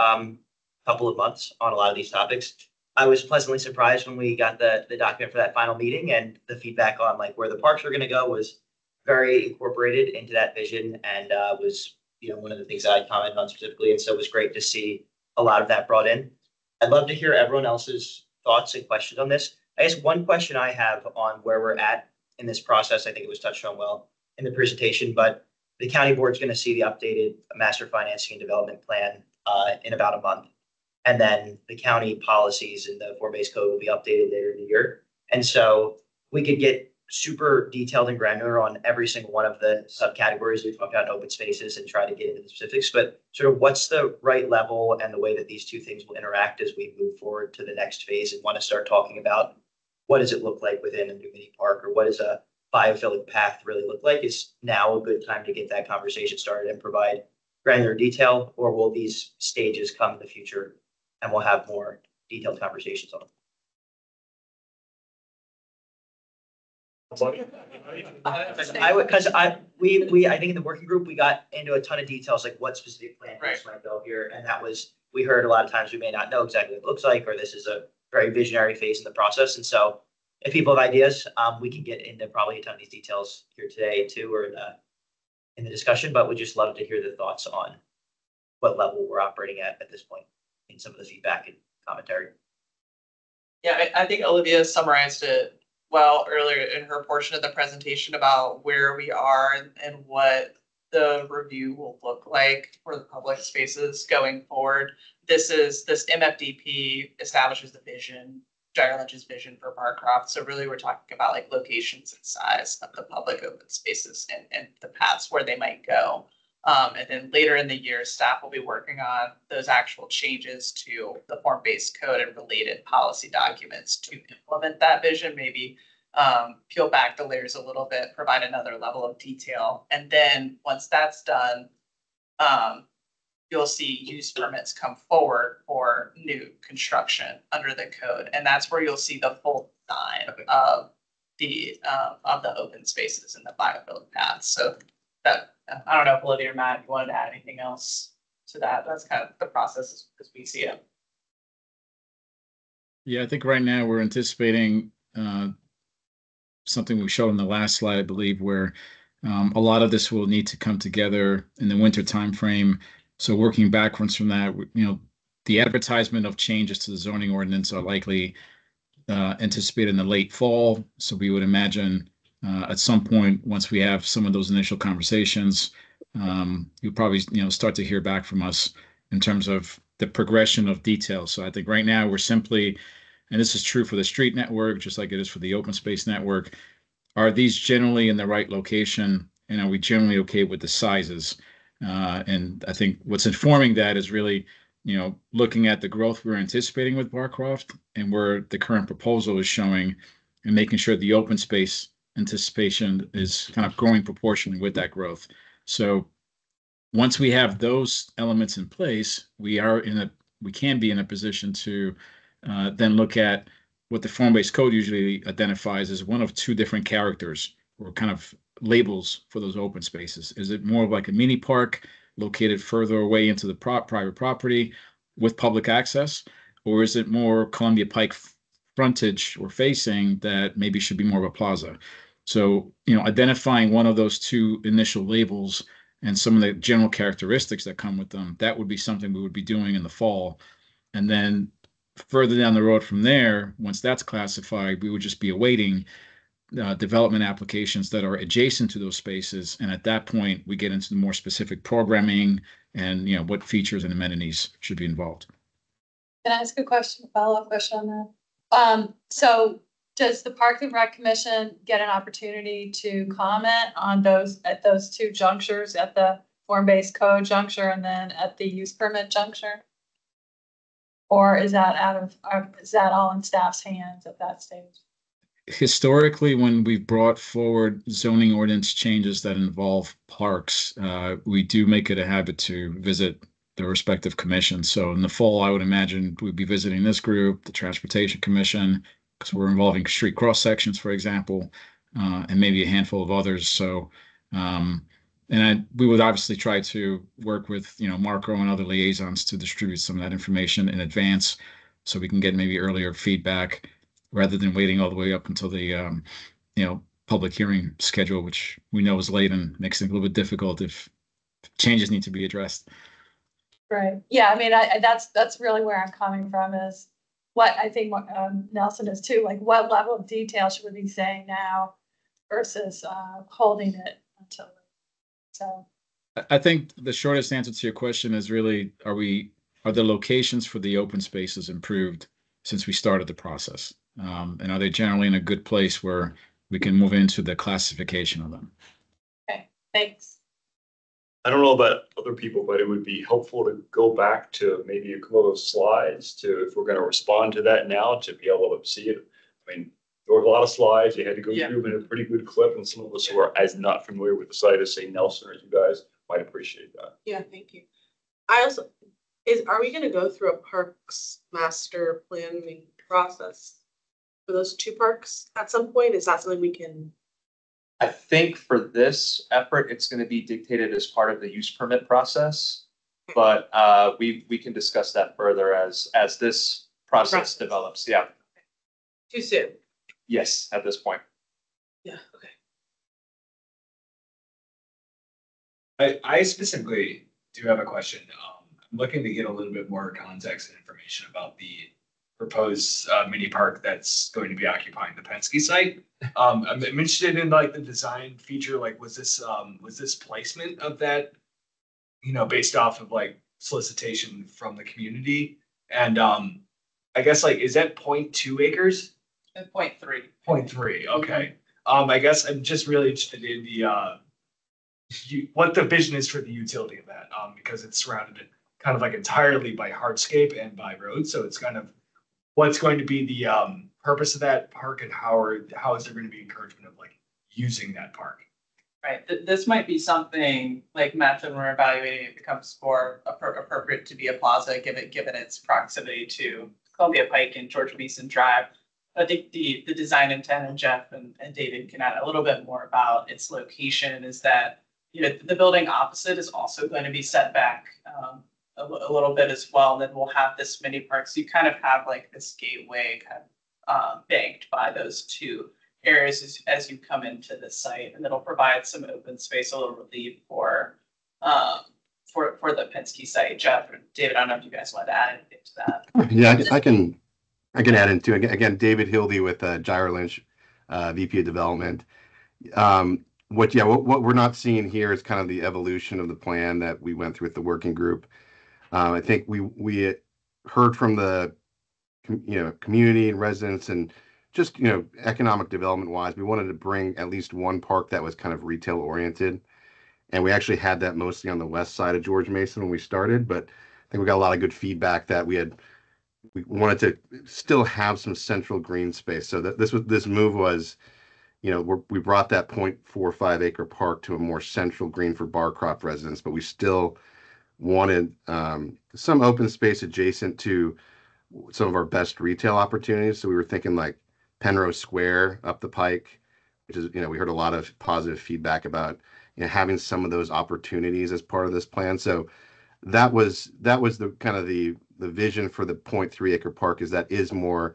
couple of months on a lot of these topics. I was pleasantly surprised when we got the document for that final meeting, and the feedback on like where the parks are going to go was very incorporated into that vision, and was one of the things that I commented on specifically. And so it was great to see a lot of that brought in. I'd love to hear everyone else's thoughts and questions on this. I guess one question I have on where we're at in this process, I think it was touched on well in the presentation, but the county board's going to see the updated master financing and development plan in about a month. And then the county policies and the form-based code will be updated later in the year. And so we could get super detailed and granular on every single one of the subcategories we've talked about in open spaces and try to get into the specifics, but sort of what's the right level and the way that these two things will interact as we move forward to the next phase and want to start talking about what does it look like within a new mini park, or what does a biophilic path really look like? Is now a good time to get that conversation started and provide granular detail, or will these stages come in the future and we'll have more detailed conversations on them? I think in the working group, we got into a ton of details, like what specific plan might go here. And that was, we heard a lot of times we may not know exactly what it looks like, or this is a very visionary phase in the process. And so if people have ideas, we can get into probably a ton of these details here today too, or in the discussion, but we'd just love to hear the thoughts on what level we're operating at this point in some of the feedback and commentary. Yeah, I think Olivia summarized it well earlier in her portion of the presentation about where we are and what the review will look like for the public spaces going forward. This MFDP establishes the vision, Gyre Lynch's vision for Barcroft. So really we're talking about like locations and size of the public open spaces and the paths where they might go. And then later in the year, staff will be working on those actual changes to the form-based code and related policy documents to implement that vision, maybe peel back the layers a little bit, provide another level of detail. And then once that's done, you'll see use permits come forward for new construction under the code. And that's where you'll see the full design of the open spaces and the biophilic paths. So that, I don't know if Olivia or Matt, if you wanted to add anything else to that. That's kind of the process as we see it. Yeah, I think right now we're anticipating something we showed in the last slide, I believe, where a lot of this will need to come together in the winter timeframe. So working backwards from that, the advertisement of changes to the zoning ordinance are likely anticipated in the late fall. So we would imagine at some point, once we have some of those initial conversations, you'll probably start to hear back from us in terms of the progression of details. So I think right now we're simply, and this is true for the street network, just like it is for the open space network, are these generally in the right location, and are we generally okay with the sizes? And I think what's informing that is really, looking at the growth we're anticipating with Barcroft and where the current proposal is showing, and making sure the open space anticipation is kind of growing proportionally with that growth. So once we have those elements in place, we can be in a position to then look at what the form-based code usually identifies as one of two different characters, or kind of labels for those open spaces? Is it more of like a mini park located further away into the private property with public access? Or is it more Columbia Pike frontage or facing that maybe should be more of a plaza? So, identifying one of those two initial labels and some of the general characteristics that come with them, that would be something we would be doing in the fall. And then further down the road from there, once that's classified, we would just be awaiting development applications that are adjacent to those spaces. And at that point, we get into the more specific programming and what features and amenities should be involved. Can I ask a question, follow-up question on that? So does the Park and Rec Commission get an opportunity to comment on those at those two junctures, at the form-based code juncture and then at the use permit juncture? Or is that is that all in staff's hands at that stage? Historically, when we've brought forward zoning ordinance changes that involve parks, we do make it a habit to visit the respective commissions. So in the fall, I would imagine we'd be visiting this group, the Transportation Commission, because we're involving street cross sections, for example, and maybe a handful of others. So, we would obviously try to work with, Marco and other liaisons to distribute some of that information in advance so we can get maybe earlier feedback rather than waiting all the way up until the, public hearing schedule, which we know is late and makes things a little bit difficult if changes need to be addressed. Right. Yeah. I mean, that's really where I'm coming from is what I think what Nelson is too. Like, what level of detail should we be saying now versus holding it until. So. I think the shortest answer to your question is really: are the locations for the open spaces improved since we started the process, and are they generally in a good place where we can move into the classification of them? Okay. Thanks. I don't know about other people, but it would be helpful to go back to maybe a couple of those slides to, if we're going to respond to that now, to be able to see it. I mean, there were a lot of slides. You had to go through them in a pretty good clip, and some of us who are as not familiar with the site as, say, Nelson or you guys might appreciate that. Yeah, thank you. Are we going to go through a parks master planning process for those two parks at some point? Is that something we can? I think for this effort, it's going to be dictated as part of the use permit process, but we can discuss that further as this process develops. Yeah. Too soon. Yes, at this point. Yeah. Okay. I specifically do have a question. I'm looking to get a little bit more context and information about the proposed mini park that's going to be occupying the Penske site. I'm interested in like the design feature. Like, was this placement of that, based off of like solicitation from the community? And I guess like, is that 0.2 acres? 0.3. 0.3. Okay. I guess I'm just really interested in the what the vision is for the utility of that, because it's surrounded kind of like entirely by hardscape and by roads. So it's kind of what's going to be the purpose of that park, and how is there going to be encouragement of like using that park? Right. This might be something like Matt, when we're evaluating, it becomes more appropriate to be a plaza, given its proximity to Columbia Pike and George Mason Drive. I think the design intent, and Jeff and David can add a little bit more about its location, is that the building opposite is also going to be set back a little bit as well. And then we'll have this mini park. So you kind of have like this gateway kind of banked by those two areas as you come into the site, and it'll provide some open space, a little relief for the Penske site. Jeff or David, I don't know if you guys want to add anything to that. Yeah, I can add into it. Again, David Hildy with Gyra Lynch, VP of Development. What we're not seeing here is kind of the evolution of the plan that we went through with the working group. I think we heard from the community and residents, and just economic development wise, we wanted to bring at least one park that was kind of retail oriented, and we actually had that mostly on the west side of George Mason when we started. But I think we got a lot of good feedback that we wanted to still have some central green space. So that this move was, we brought that 0.45 acre park to a more central green for Barcroft residents, but we still wanted some open space adjacent to some of our best retail opportunities. So we were thinking like Penrose Square up the pike, which is, we heard a lot of positive feedback about, having some of those opportunities as part of this plan. So that was the kind of the vision for the 0.3 acre park, is that is more,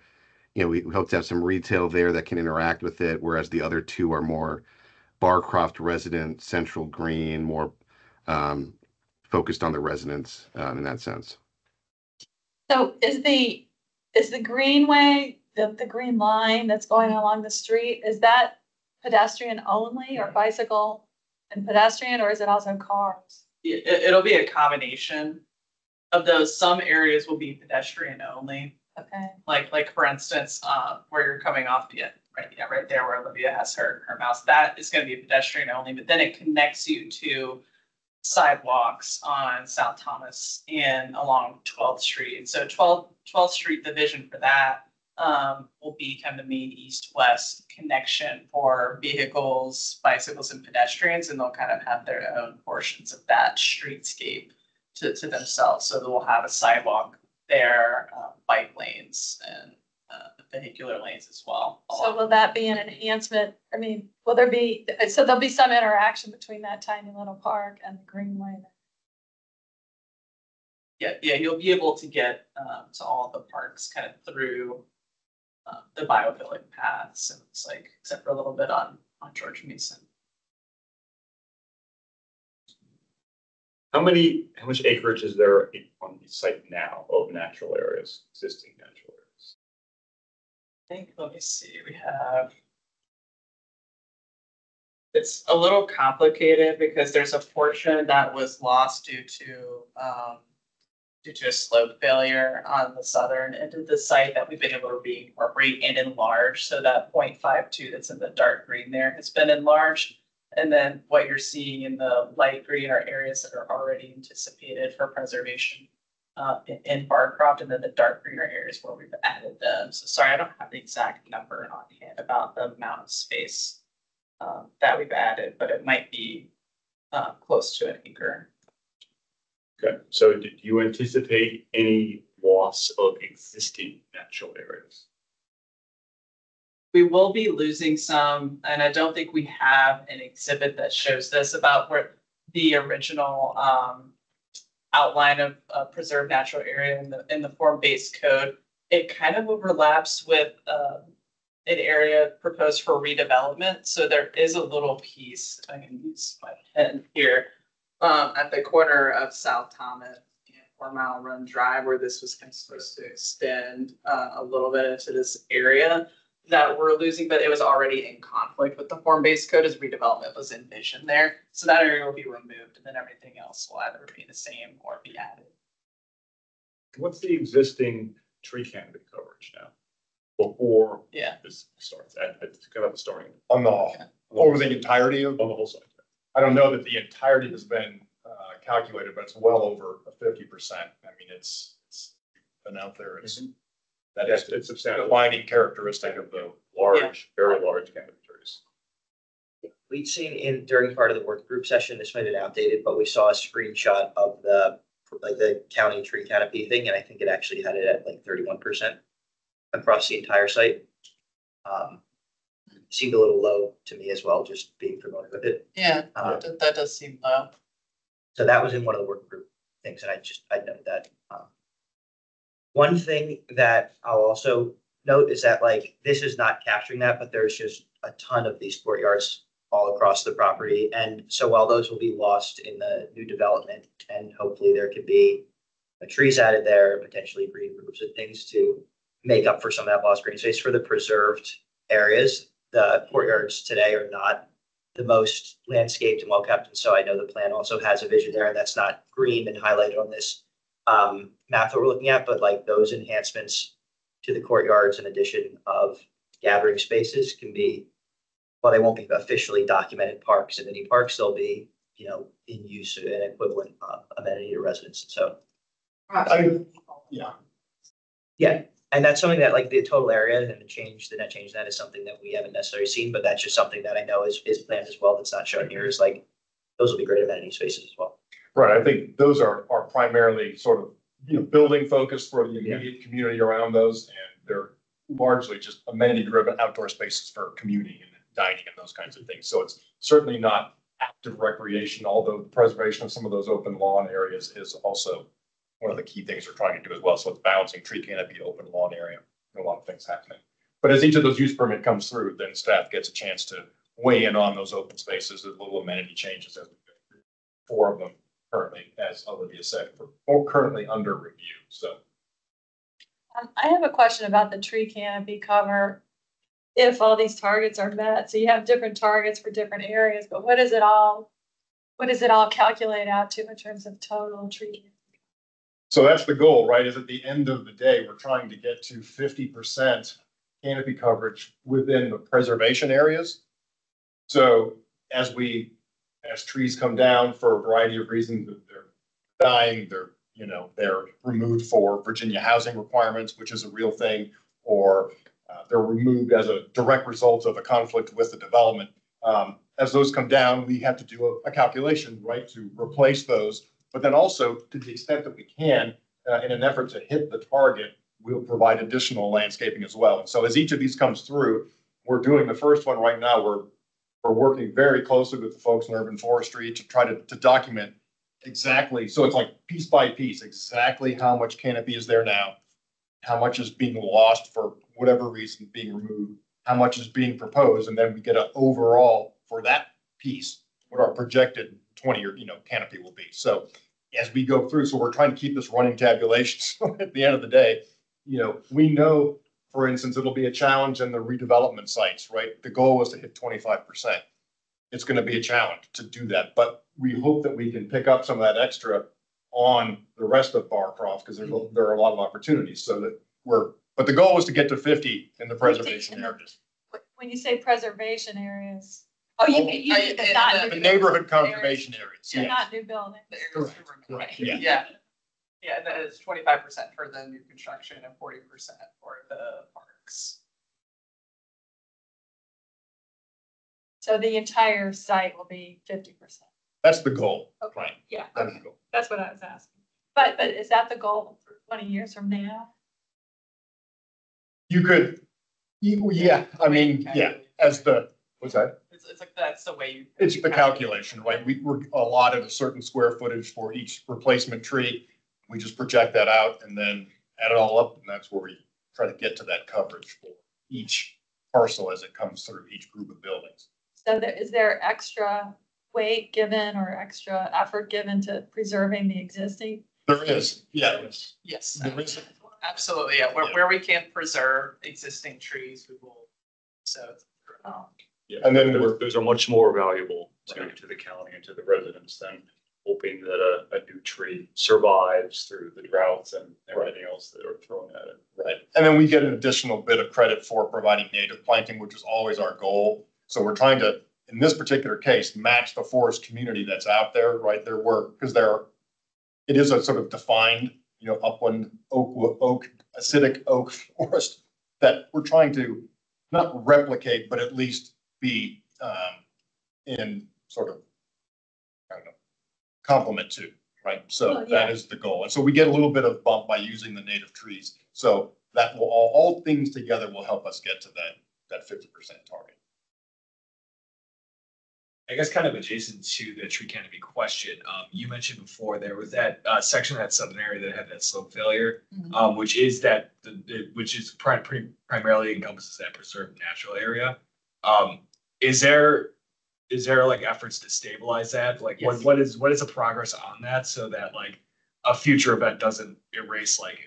we hope to have some retail there that can interact with it, whereas the other two are more Barcroft resident, central green, more focused on the residents in that sense. So is the greenway, the green line that's going along the street, is that pedestrian only or bicycle and pedestrian, or is it also cars? It'll be a combination of those. Some areas will be pedestrian only. Okay. Like for instance, where you're coming off right there where Olivia has her mouse, that is going to be pedestrian only, but then it connects you to sidewalks on South Thomas and along 12th Street. And so 12th Street, the vision for that will be kind of the main east-west connection for vehicles, bicycles, and pedestrians, and they'll kind of have their own portions of that streetscape to themselves. So they'll have a sidewalk there, bike lanes, and vehicular lanes as well. So will that be an enhancement? I mean, there'll be some interaction between that tiny little park and the greenway? Yeah, you'll be able to get to all the parks kind of through the biophilic paths, and it's like, except for a little bit on George Mason. How much acreage is there on the site now of natural areas, existing natural areas? I think, let me see, it's a little complicated because there's a portion that was lost due to a slope failure on the southern end of the site that we've been able to reincorporate and enlarge. So that 0.52 that's in the dark green there has been enlarged. And then what you're seeing in the light green are areas that are already anticipated for preservation in Barcroft, and then the dark green are areas where we've added them. So sorry, I don't have the exact number on hand about the amount of space that we've added, but it might be close to an acre. Okay, so do you anticipate any loss of existing natural areas? We will be losing some, and I don't think we have an exhibit that shows this, about where the original outline of preserved natural area in the form-based code. It kind of overlaps with an area proposed for redevelopment. So there is a little piece, I can use my pen here, at the corner of South Thomas and 4 Mile Run Drive, where this was kind of supposed to extend a little bit into this area that we're losing, but it was already in conflict with the form-based code as redevelopment was envisioned there. So that area will be removed, and then everything else will either remain the same or be added. What's the existing tree canopy coverage now before this starts? At kind of the starting on over the entirety of the whole site. I don't know that the entirety has been calculated, but it's well over 50%. I mean, it's been out there. It's substantial. Defining characteristic of the very large canopy trees. We'd seen during part of the work group session, this might have been outdated, but we saw a screenshot of the county tree canopy thing, and I think it actually had it at like 31% across the entire site. Seemed a little low to me as well, just being familiar with it. Yeah, that does seem low. So that was in one of the work group things, and I'd noted that. One thing that I'll also note is that this is not capturing that, but there's just a ton of these courtyards all across the property. And so while those will be lost in the new development, and hopefully there could be trees added there, potentially green roofs and things to make up for some of that lost green space for the preserved areas, the courtyards today are not the most landscaped and well kept. And so I know the plan also has a vision there, and that's not green and highlighted on this map that we're looking at, but those enhancements to the courtyards in addition of gathering spaces can be, while they won't be officially documented parks and mini parks, they'll be, in use an equivalent amenity to residents. So, yeah. And that's something that the total area and the net change in that is something that we haven't necessarily seen, but that's just something that I know is planned as well. That's not shown here. Is those will be great amenity spaces as well. Right. I think those are primarily sort of, building focused for the immediate community around those. And they're largely just amenity driven outdoor spaces for commuting dining and those kinds of things. So it's certainly not active recreation, although the preservation of some of those open lawn areas is also one of the key things we're trying to do as well. So it's balancing tree canopy, open lawn area, and a lot of things happening. But as each of those use permit comes through, then staff gets a chance to weigh in on those open spaces, the little amenity changes as we go through. 4 of them currently, as Olivia said, are currently under review. So I have a question about the tree canopy cover. If all these targets are met, so you have different targets for different areas, but what does it all calculate out to in terms of total tree? So that's the goal, right? Is at the end of the day, we're trying to get to 50% canopy coverage within the preservation areas. So as trees come down for a variety of reasons, they're dying, they're removed for Virginia housing requirements, which is a real thing, or they're removed as a direct result of a conflict with the development. As those come down, we have to do a calculation, right, to replace those. But then also, to the extent that we can, in an effort to hit the target, we'll provide additional landscaping as well. And so as each of these comes through, we're doing the first one right now. We're working very closely with the folks in urban forestry to try to document exactly. So it's like piece by piece, exactly how much canopy is there now, how much is being lost for whatever reason being removed, how much is being proposed, and then we get an overall for that piece, what our projected 20-year canopy will be. So as we go through, so we're trying to keep this running tabulation. So at the end of the day, we know, for instance, it'll be a challenge in the redevelopment sites, right? The goal was to hit 25%. It's going to be a challenge to do that, but we hope that we can pick up some of that extra on the rest of Barcroft because there are a lot of opportunities. So that but the goal was to get to 50 in the preservation areas. When you say preservation areas, you mean not the neighborhood conservation areas. Yeah, not new buildings. Right. Yeah. Yeah, that is 25% for the new construction and 40% for the parks. So the entire site will be 50%. That's the goal. Okay. Right. Yeah. That's the goal. That's what I was asking. But is that the goal for 20 years from now? You could, yeah. I mean, yeah. As the what's that? It's like that's the way you. It's the calculation, right? We're allotted a certain square footage for each replacement tree. We just project that out and then add it all up, and that's where we try to get to that coverage for each parcel as it comes through each group of buildings. So is there extra weight given or extra effort given to preserving the existing? There is, yeah. Yes, there is. Absolutely. Yeah. Where we can preserve existing trees, we will. So. Yeah, and then those are much more valuable to the county and to the residents than hoping that a new tree survives through the droughts and everything else that are thrown at it. Right. And then we get an additional bit of credit for providing native planting, which is always our goal. So we're trying to, in this particular case, match the forest community that's out there, right? Their work, because it is a sort of defined, upland oak, acidic oak forest that we're trying to not replicate, but at least be in sort of, I don't know, complement to, right? So that is the goal. And so we get a little bit of bump by using the native trees. So that will all things together will help us get to that 50% target. I guess kind of adjacent to the tree canopy question, you mentioned before there was that section of that southern area that had that slope failure, which is primarily encompasses that preserved natural area. Is there like efforts to stabilize that? Like yes. what is the progress on that so that like a future event doesn't erase like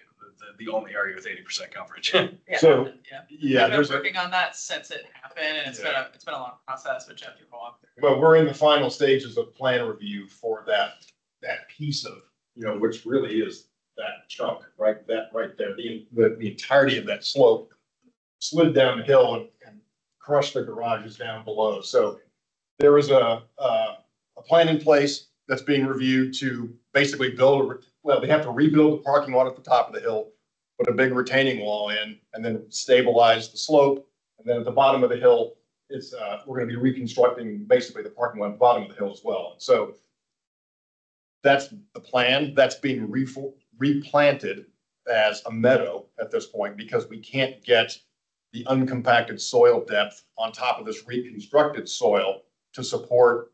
the only area with 80% coverage? We've been working on that since it happened, and it's been a long process. But Jeff, you go on. But we're in the final stages of plan review for that piece of which really is that chunk, right? That right there, the entirety of that slope slid down the hill and crushed the garages down below. So there is a plan in place that's being reviewed to basically they have to rebuild the parking lot at the top of the hill, put a big retaining wall in, and then stabilize the slope. And then at the bottom of the hill, we're going to be reconstructing basically the parking lot at the bottom of the hill as well. So that's the plan. That's being replanted as a meadow at this point because we can't get the uncompacted soil depth on top of this reconstructed soil to support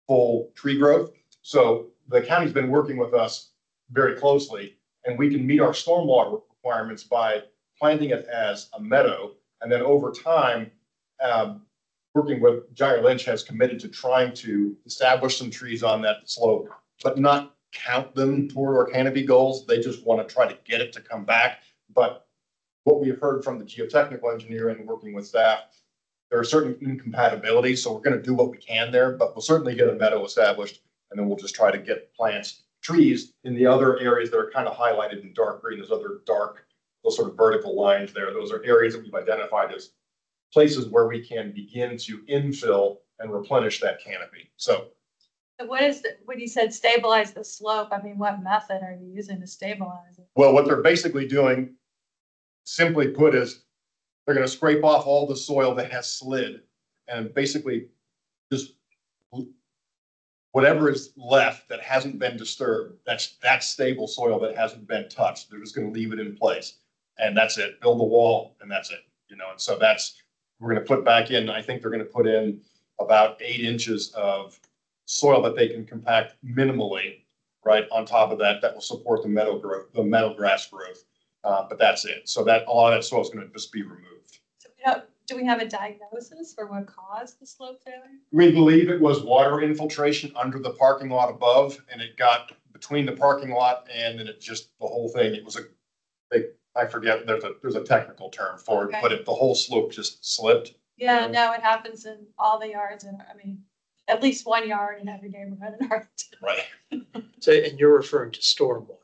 full tree growth. So the county's been working with us very closely, and we can meet our stormwater requirements by planting it as a meadow. And then over time, working with Gyre Lynch has committed to trying to establish some trees on that slope, but not count them toward our canopy goals. They just want to try to get it to come back. But what we have heard from the geotechnical engineer and working with staff, there are certain incompatibilities. So we're going to do what we can there, but we'll certainly get a meadow established, and then we'll just try to get plants, trees in the other areas that are kind of highlighted in dark green. Those other dark, those sort of vertical lines there. Those are areas that we've identified as places where we can begin to infill and replenish that canopy. So what is, when you said stabilize the slope, I mean, what method are you using to stabilize it? well, what they're basically doing, simply put, is they're going to scrape off all the soil that has slid and basically just whatever is left that hasn't been disturbed, that's stable soil that hasn't been touched. They're just going to leave it in place, and that's it. Build the wall, and that's it. You know, and so that's, we're going to put back in, I think they're going to put in about 8 inches of soil that they can compact minimally, right, on top of that, that will support the meadow growth, the meadow grass growth. But that's it. So that a lot of that soil is going to just be removed. So do we have a diagnosis for what caused the slope failure? We believe it was water infiltration under the parking lot above, and it got between the parking lot and then it just, the whole thing, it was I forget, there's a technical term for it, but the whole slope just slipped. Yeah, no, it happens in all the yards, and I mean, at least one yard in every neighborhood in Arlington. Right. So, and you're referring to stormwater.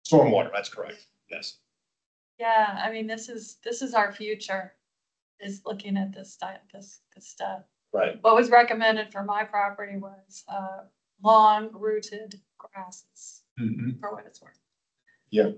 Stormwater, that's correct. Yes. Yeah, I mean, this is our future, is looking at this stuff. Right. What was recommended for my property was long rooted grasses, for what it's worth. Yeah,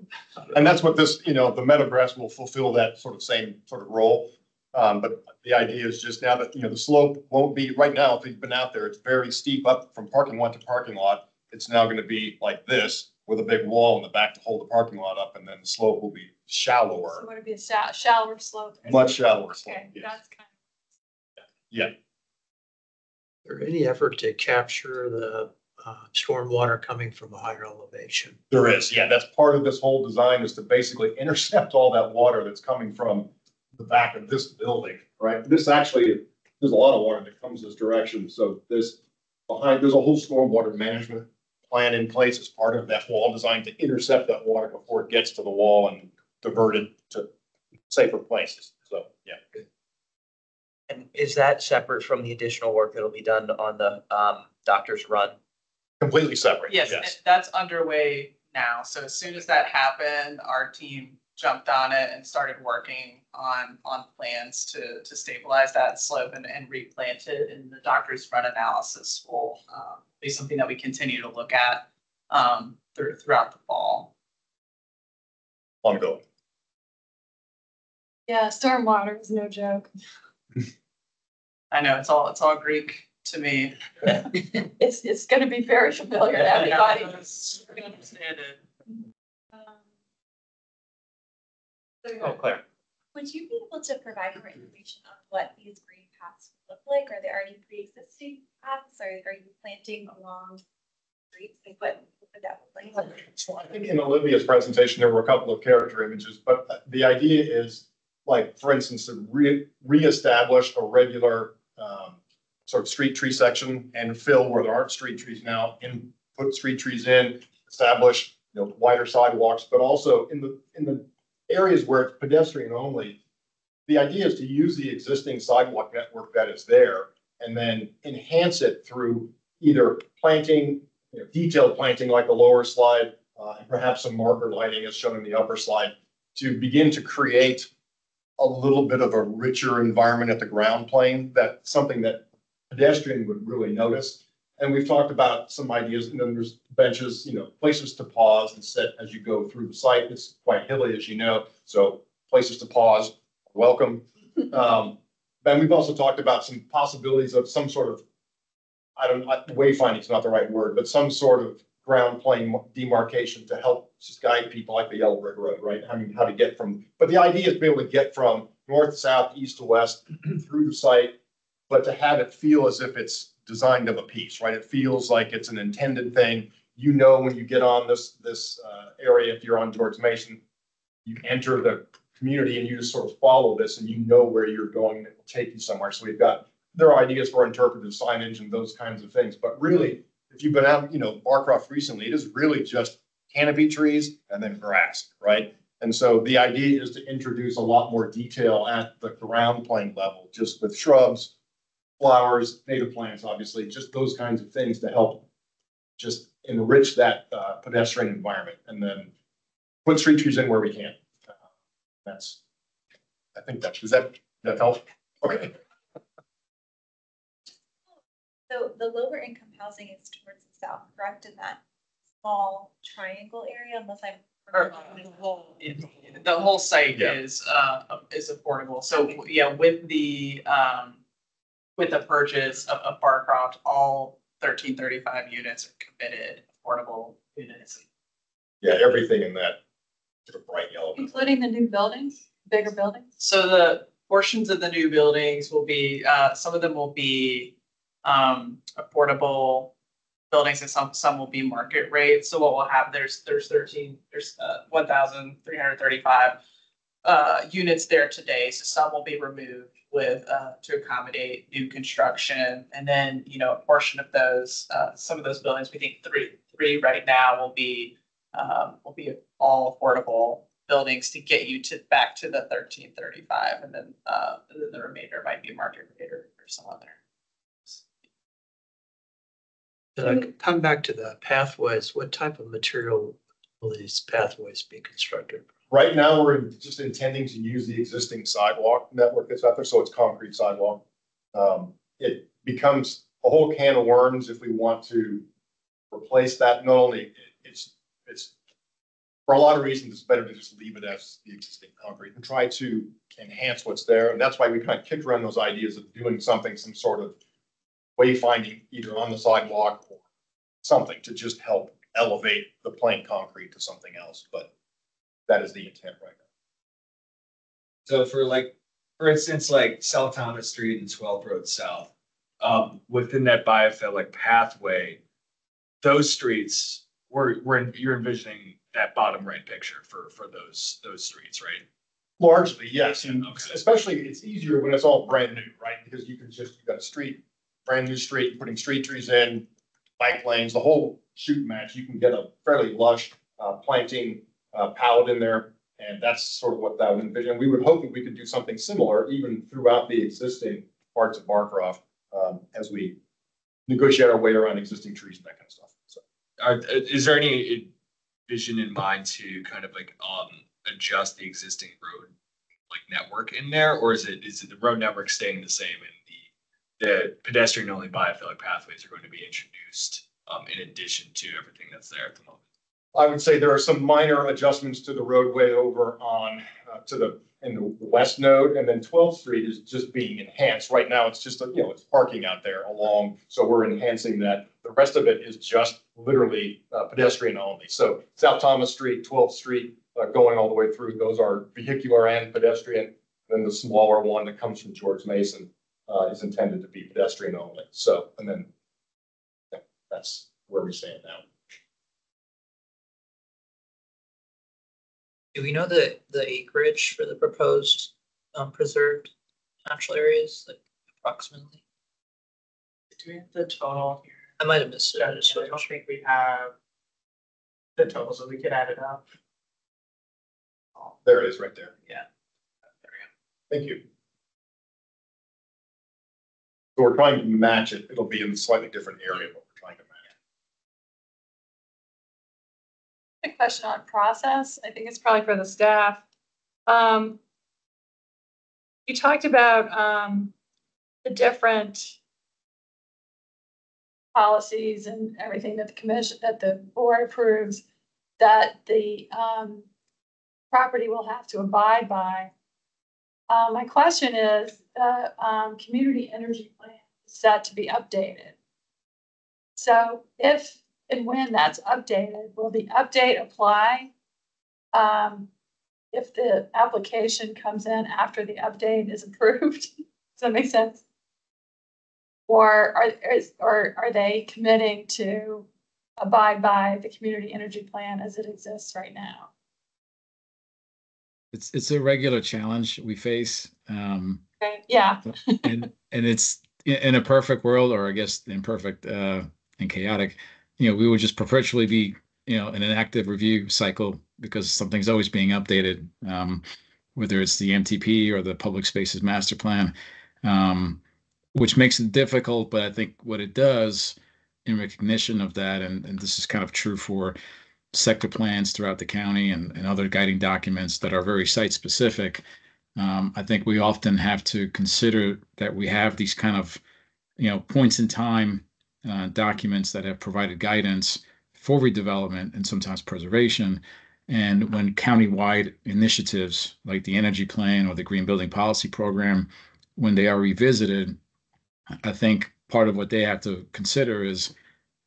and that's what this, you know, the meadow grass will fulfill that sort of same sort of role. But the idea is just now that, you know, the slope won't be, right now, if you've been out there, it's very steep up from parking lot to parking lot. It's now going to be like this with a big wall in the back to hold the parking lot up, and then the slope will be shallower. So would it be a shallower slope? Much shallower slope. Okay, Yes. that's kind Yeah. Is there any effort to capture the stormwater coming from a higher elevation? There is. Yeah, that's part of this whole design, is to basically intercept all that water that's coming from the back of this building, right? This actually, there's a lot of water that comes this direction. So there's a whole stormwater management plan in place as part of that wall design to intercept that water before it gets to the wall and divert it to safer places. So, yeah. And is that separate from the additional work that'll be done on the Doctor's Run? Completely separate. Yes, that's underway now. So as soon as that happened, our team jumped on it and started working on plans to stabilize that slope and replant it. And the Doctor's Run analysis will be something that we continue to look at throughout the fall. Ongoing. Yeah, stormwater is no joke. I know it's all Greek to me. It's going to be very familiar to everybody. We understand it. Oh, Claire. Would you be able to provide more information on what these green paths look like? Are they already pre-existing paths, or are you planting along streets? Like what would that look like? So I think in Olivia's presentation, there were a couple of character images, but the idea is, like, for instance, to reestablish a regular sort of street tree section and fill where there aren't street trees now, and put street trees in, establish, you know, wider sidewalks, but also in the areas where it's pedestrian only, the idea is to use the existing sidewalk network that is there and then enhance it through either planting, you know, detailed planting like the lower slide, and perhaps some marker lighting as shown in the upper slide, to begin to create a little bit of a richer environment at the ground plane. That's something that pedestrian would really notice. And we've talked about some ideas, and then there's benches, you know, places to pause and sit as you go through the site. It's quite hilly, as you know, so places to pause, welcome. And we've also talked about some possibilities of some sort of, wayfinding is not the right word, but some sort of ground plane demarcation to help just guide people like the Yellow Brick Road, right? I mean, how to get from, but the idea is to be able to get from north to south, east to west through the site, but to have it feel as if it's designed of a piece, right? It feels like it's an intended thing. You know, when you get on this area, if you're on George Mason, you enter the community and you just sort of follow this and you know where you're going and it will take you somewhere. So there are ideas for interpretive signage and those kinds of things, but really, if you've been out, Barcroft recently, it is really just canopy trees and then grass, right? And so the idea is to introduce a lot more detail at the ground plane level, just with shrubs, flowers, native plants, obviously, just those kinds of things to help just enrich that pedestrian environment, and then put street trees in where we can. Does that help? Okay. So the lower income housing is towards the south, correct, in that small triangle area, unless I'm. The whole site is affordable. So yeah, with the purchase of Barcroft, all 1335 units are committed affordable units. Yeah, everything in that sort of bright yellow. Including the new buildings, bigger buildings? So the portions of the new buildings will be, some of them will be affordable buildings, and some will be market rate. So what we'll have, there's 1,335 units there today. So some will be removed with to accommodate new construction, and then a portion of those, some of those buildings, we think three right now will be all affordable buildings to get you back to the 1335, and then the remainder might be market rate or some other. Come back to the pathways. What type of material will these pathways be constructed? Right now, we're just intending to use the existing sidewalk network that's out there, so it's concrete sidewalk. It becomes a whole can of worms if we want to replace that. Not only it's for a lot of reasons, it's better to just leave it as the existing concrete and try to enhance what's there. And that's why we kind of kicked around those ideas of doing something, some sort of wayfinding, either on the sidewalk or something to just help elevate the plain concrete to something else. But that is the intent right now. So for instance, like South Thomas Street and 12th Road South, within that biophilic pathway, those streets, you're envisioning that bottom right picture for those streets, right? Largely, yes. And especially it's easier when it's all brand new, right? Because you've got a street, brand new street, putting street trees in, bike lanes, the whole shoot match. You can get a fairly lush planting palette in there. And that's sort of what that would envision. We would hope that we could do something similar even throughout the existing parts of Barcroft as we negotiate our way around existing trees and that kind of stuff. So, is there any vision in mind to kind of adjust the existing road network in there, or is it the road network staying the same and the pedestrian only biophilic pathways are going to be introduced in addition to everything that's there at the moment? I would say there are some minor adjustments to the roadway over on in the west node, and then 12th Street is just being enhanced. Right now, it's just it's parking out there along, so we're enhancing that. The rest of it is just literally pedestrian only. So South Thomas Street, 12th Street, going all the way through, those are vehicular and pedestrian. Then the smaller one that comes from George Mason is intended to be pedestrian only. So, and then that's where we stand now. Do we know the acreage for the proposed preserved natural areas, approximately? Do we have the total here? I might have missed it. I don't think we have the total, so we could add it up. There it is, right there. Yeah. Thank you. So we're trying to match it. It'll be in a slightly different area, but we're trying to match. A question on process. I think it's probably for the staff. You talked about the different policies and everything that the board approves that the property will have to abide by. My question is, the community energy plan is set to be updated. So if and when that's updated, will the update apply? If the application comes in after the update is approved? Does that make sense? Or are they committing to abide by the community energy plan as it exists right now? It's a regular challenge we face. Okay. Yeah. and it's in a perfect world, or I guess imperfect and chaotic, we would just perpetually be, in an active review cycle because something's always being updated, whether it's the MTP or the public spaces master plan, which makes it difficult. But I think what it does in recognition of that, and this is kind of true for sector plans throughout the county and other guiding documents that are very site specific. I think we often have to consider that we have these kind of, points in time documents that have provided guidance for redevelopment and sometimes preservation. And when county-wide initiatives like the energy plan or the green building policy program, when they are revisited, I think part of what they have to consider is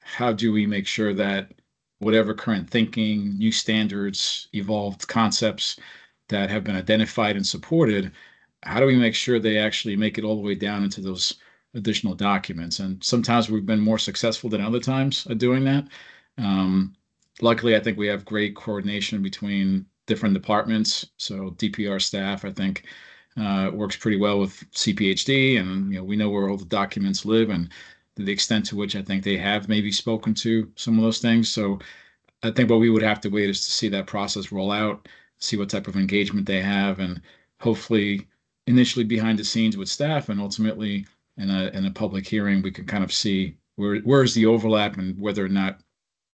how do we make sure that whatever current thinking, new standards, evolved concepts that have been identified and supported, how do we make sure they actually make it all the way down into those additional documents? And sometimes we've been more successful than other times at doing that. Luckily, I think we have great coordination between different departments. So DPR staff, I think, works pretty well with CPHD, and we know where all the documents live and the extent to which I think they have maybe spoken to some of those things. So I think what we would have to wait is to see that process roll out, see what type of engagement they have, and hopefully initially behind the scenes with staff and ultimately in a public hearing, we can kind of see where's the overlap and whether or not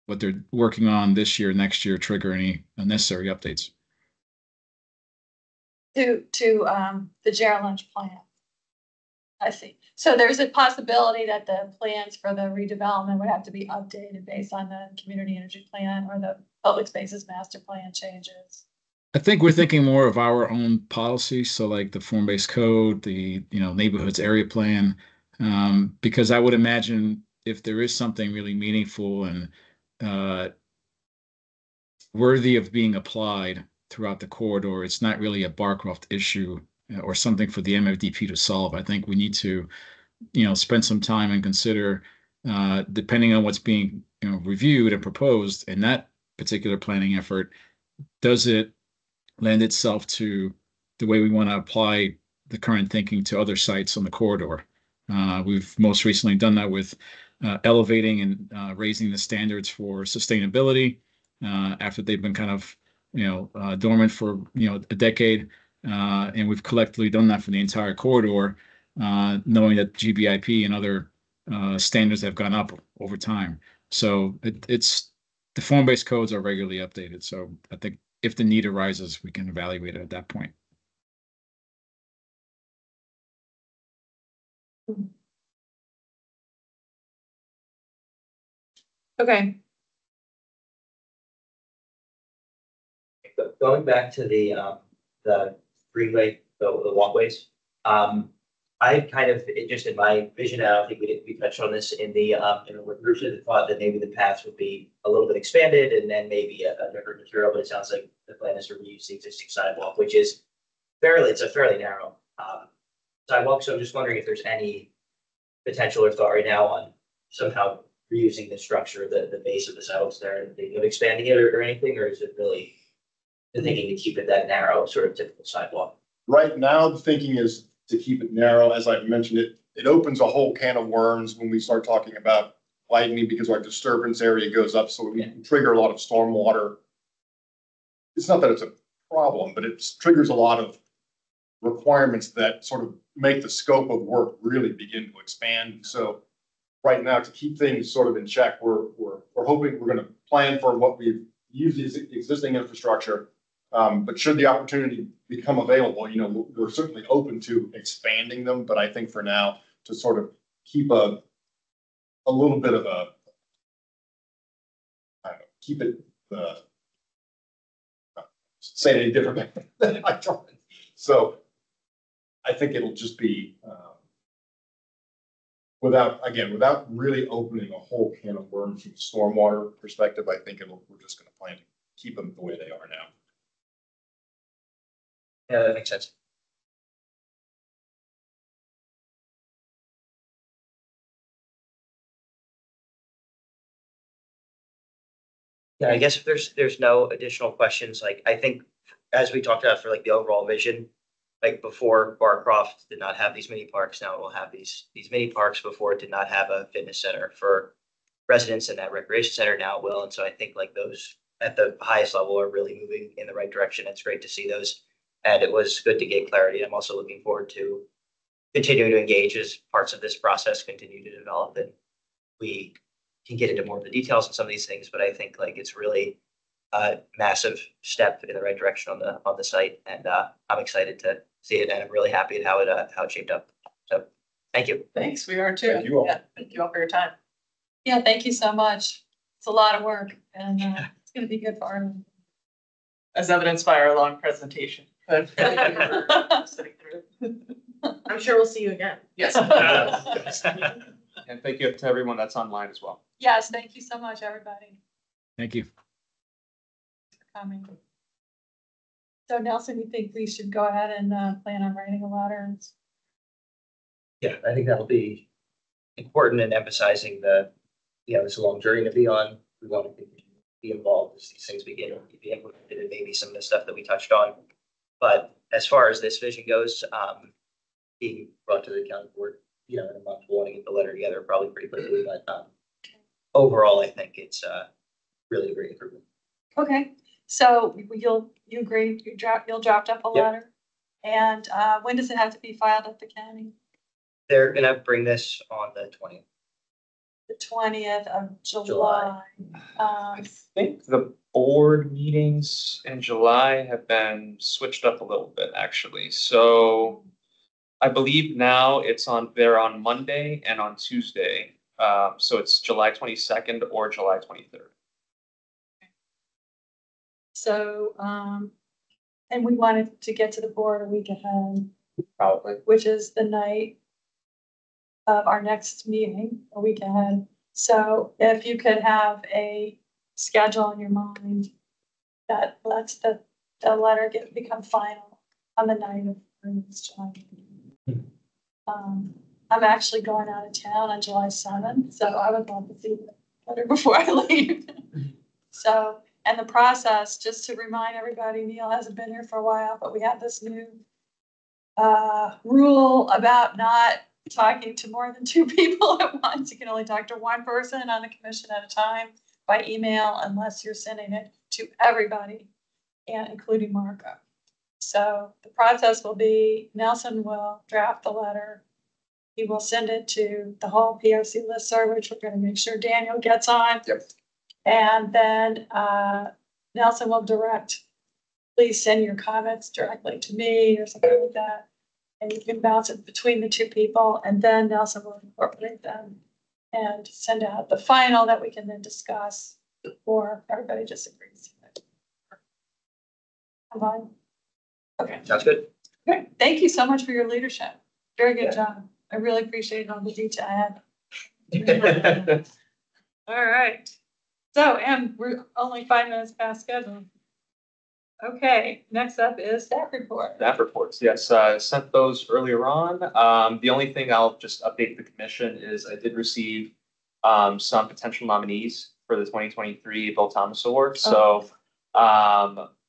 what they're working on this year, next year, trigger any necessary updates. To the Gerald Lynch plan. I see. So there's a possibility that the plans for the redevelopment would have to be updated based on the community energy plan or the public spaces master plan changes. I think we're thinking more of our own policy. So like the form-based code, the, neighborhoods area plan, because I would imagine if there is something really meaningful and worthy of being applied throughout the corridor, it's not really a Barcroft issue or something for the MFDP to solve. I think we need to, spend some time and consider, depending on what's being, reviewed and proposed in that particular planning effort, does it lend itself to the way we want to apply the current thinking to other sites on the corridor. We've most recently done that with elevating and raising the standards for sustainability after they've been kind of, dormant for, a decade. And we've collectively done that for the entire corridor, knowing that GBIP and other standards have gone up over time. So it's the form-based codes are regularly updated. So I think if the need arises, we can evaluate it at that point. Okay. Going back to the greenway, the walkways, I kind of, just in my vision, I don't think we touched on this in the group that thought that maybe the paths would be a little bit expanded and then maybe a different material, but it sounds like the plan is to reuse the existing sidewalk, which is it's a fairly narrow sidewalk. So I'm just wondering if there's any potential or thought right now on somehow reusing the structure, the base of the sidewalks there, and thinking of expanding it or anything, or is it really the thinking to keep it that narrow, sort of typical sidewalk? Right now, the thinking is to keep it narrow. As I've mentioned, it opens a whole can of worms when we start talking about widening because our disturbance area goes up, so we trigger a lot of stormwater. It's not that it's a problem, but it triggers a lot of requirements that sort of make the scope of work really begin to expand. So right now, to keep things sort of in check, we're hoping we're going to plan for what we've used as existing infrastructure. But should the opportunity become available, we're certainly open to expanding them. But I think for now, to sort of keep a little bit of a, I don't know, keep it, say it any differently than I tried. So I think it'll just be without really opening a whole can of worms from a stormwater perspective, I think we're just gonna plan to keep them the way they are now. Yeah, that makes sense. Yeah, I guess if there's no additional questions, like I think as we talked about for like the overall vision, like before Barcroft did not have these mini parks, now it will have these mini parks. Before it did not have a fitness center for residents, and that recreation center now it will. And so I think like those at the highest level are really moving in the right direction. It's great to see those. And it was good to get clarity. I'm also looking forward to continuing to engage as parts of this process continue to develop, and we can get into more of the details on some of these things, but I think like it's really a massive step in the right direction on the site, and I'm excited to see it, and I'm really happy at how it shaped up. So thank you. Thanks, we are too. Thank you all. Yeah, thank you all for your time. Yeah, thank you so much. It's a lot of work, and it's gonna be good for Arlington. As evidenced by our long presentation. I'm sure we'll see you again. Yes. And thank you to everyone that's online as well. Yes, thank you so much, everybody, Thank you. for coming. So Nelson, you think we should go ahead and plan on writing a letter? Yeah, I think that'll be important in emphasizing it's a long journey to be on. We want to continue to be involved as these things begin to be implemented, and maybe some of the stuff that we touched on. But as far as this vision goes, being brought to the county board, in a month, we'll want to get the letter together probably pretty quickly. But overall, I think it's really a great improvement. Okay, so you agree, you'll draft up a Yep. letter? And when does it have to be filed at the county? They're gonna bring this on the 20th. The 20th of July. I think the board meetings in July have been switched up a little bit, actually. So I believe now they're on Monday and on Tuesday. So it's July 22nd or July 23rd. So, and we wanted to get to the board a week ahead, Probably. which is the night of our next meeting, a week ahead. So if you could have a schedule in your mind that lets the letter become final on the night of earnings July. I'm actually going out of town on July 7th, so I would love to see the letter before I leave. So, and the process, just to remind everybody, Neil hasn't been here for a while, but we have this new rule about not talking to more than 2 people at once. You can only talk to 1 person on the commission at a time by email, unless you're sending it to everybody, and including Marco. So the process will be Nelson will draft the letter. He will send it to the whole PRC listserv, which we're going to make sure Daniel gets on. Yep. And then Nelson will direct, please send your comments directly to me or something like that. And you can bounce it between the 2 people, and then Nelson will incorporate them and send out the final that we can then discuss, or everybody just agrees to it. Fine. Okay. Sounds good. Okay. Thank you so much for your leadership. Very good Yeah. job. I really appreciate all the detail I had. All right. So, and we're only 5 minutes past schedule. Okay, next up is staff report. Staff reports, yes, sent those earlier on. The only thing I'll just update the commission is I did receive some potential nominees for the 2023 Bill Thomas Award. So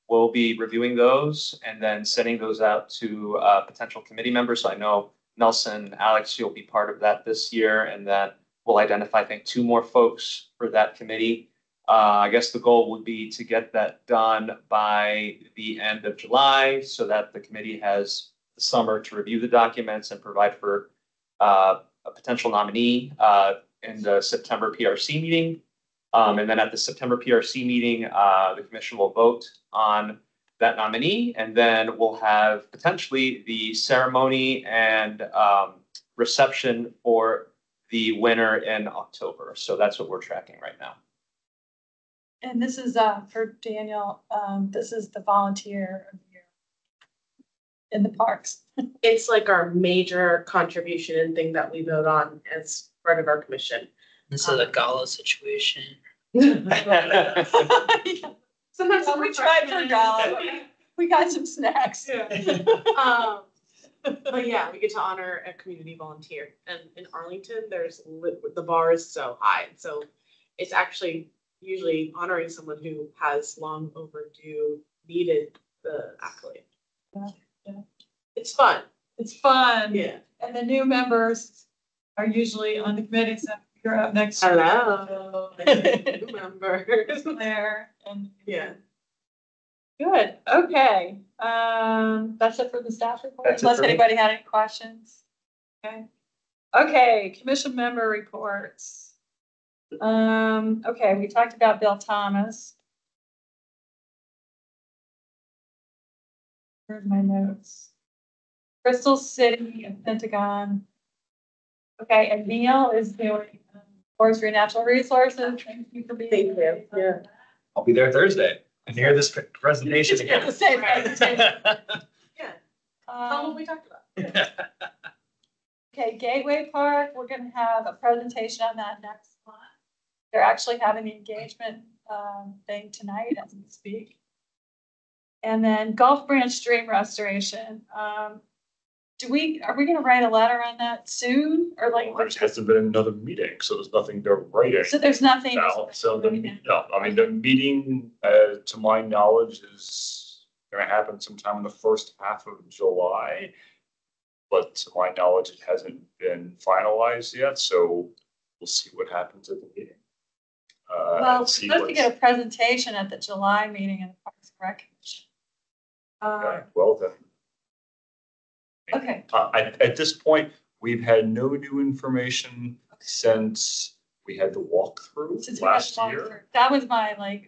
we'll be reviewing those and then sending those out to potential committee members. So I know Nelson, Alex, you'll be part of that this year, and then we'll identify, I think, 2 more folks for that committee. I guess the goal would be to get that done by the end of July so that the committee has the summer to review the documents and provide for a potential nominee in the September PRC meeting. And then at the September PRC meeting, the commission will vote on that nominee, and then we'll have potentially the ceremony and reception for the winner in October. So that's what we're tracking right now. And this is for Daniel, this is the volunteer of the year. in the parks. It's like our major contribution and thing that we vote on as part of our commission. This is a gala situation. Sometimes We tried for gala. We got some snacks. But yeah, we get to honor a community volunteer, and in Arlington, the bar is so high, so it's actually usually honoring someone who has long overdue needed the accolade. Yeah. It's fun. It's fun. Yeah. And the new members are usually on the committee, so you're up next. Hello. New members. There and. Yeah. Good, okay, that's it for the staff report, That's it unless for me. anybody had any questions. Okay. Okay, commission member reports. Okay, we talked about Bill Thomas. Here's my notes. Crystal City and Pentagon. Okay, and Neil is doing forestry and natural resources. Thank you for being here. Yeah. I'll be there Thursday and hear this presentation The again. same presentation. Yeah. Tell them what we talked about. Okay, Gateway Park, we're gonna have a presentation on that next month. They're actually having the engagement thing tonight as we speak. And then Gulf Branch Stream Restoration. Are we gonna write a letter on that soon or like? There hasn't been another meeting, so there's nothing to write it. So there's nothing. No, so the meeting, to my knowledge, is gonna happen sometime in the first half of July. But to my knowledge, it hasn't been finalized yet, so we'll see what happens at the meeting. Well, we're supposed to get a presentation at the July meeting in the Parks and Rec Commission. Okay, well then. Okay. At this point, we've had no new information since we had the walkthrough Since we had last the year. walkthrough. That was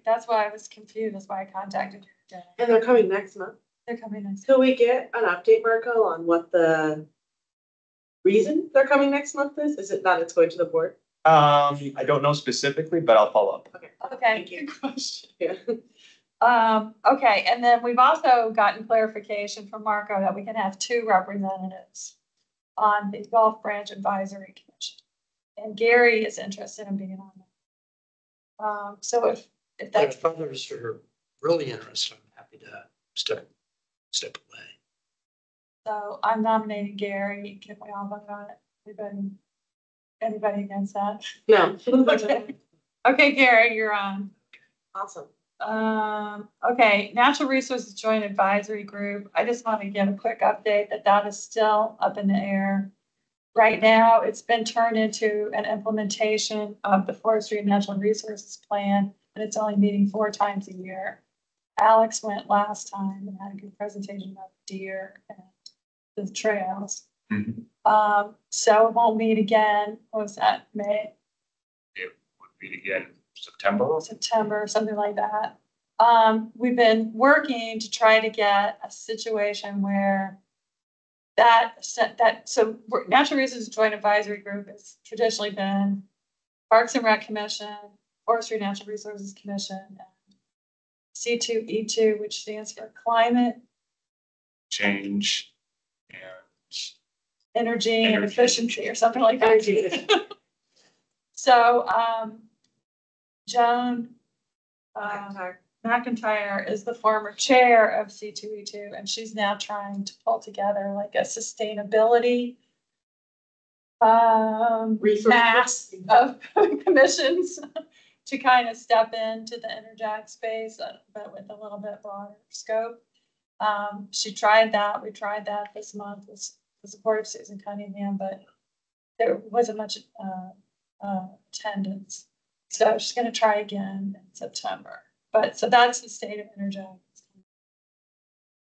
that's why I was confused, that's why I contacted you again. And they're coming next month. They're coming next. Could we get an update, Marco, on what the reason they're coming next month is? Is it that it's going to the board? I don't know specifically, but I'll follow up. Okay, Good question. Yeah. Okay, and then we've also gotten clarification from Marco that we can have 2 representatives on the Gulf Branch Advisory Commission. And Gary is interested in being on that. So if that's. If others are really interested, I'm happy to step away. So I'm nominating Gary. Can we all vote on it? Anybody against that? No. Okay, Gary, you're on. Awesome. Okay, Natural Resources Joint Advisory Group. I just want to give a quick update that is still up in the air. Right now, it's been turned into an implementation of the Forestry and Natural Resources Plan, and it's only meeting 4 times a year. Alex went last time and had a good presentation about deer and the trails. So it won't meet again. What was that, May? It would meet again September. September, something like that. We've been working to try to get a situation where Natural Resources Joint Advisory Group has traditionally been Parks and Rec Commission, Forestry and Natural Resources Commission, and C2E2, which stands for Climate Change and Energy and Efficiency or something like that. So, Joan McIntyre is the former chair of C2E2, and she's now trying to pull together like a sustainability mass of commissions to kind of step into the interject space, but with a little bit broader scope. She tried that. We tried that this month with the support of Susan Cunningham, but there wasn't much attendance. So she's going to try again in September. But so that's the state of interject.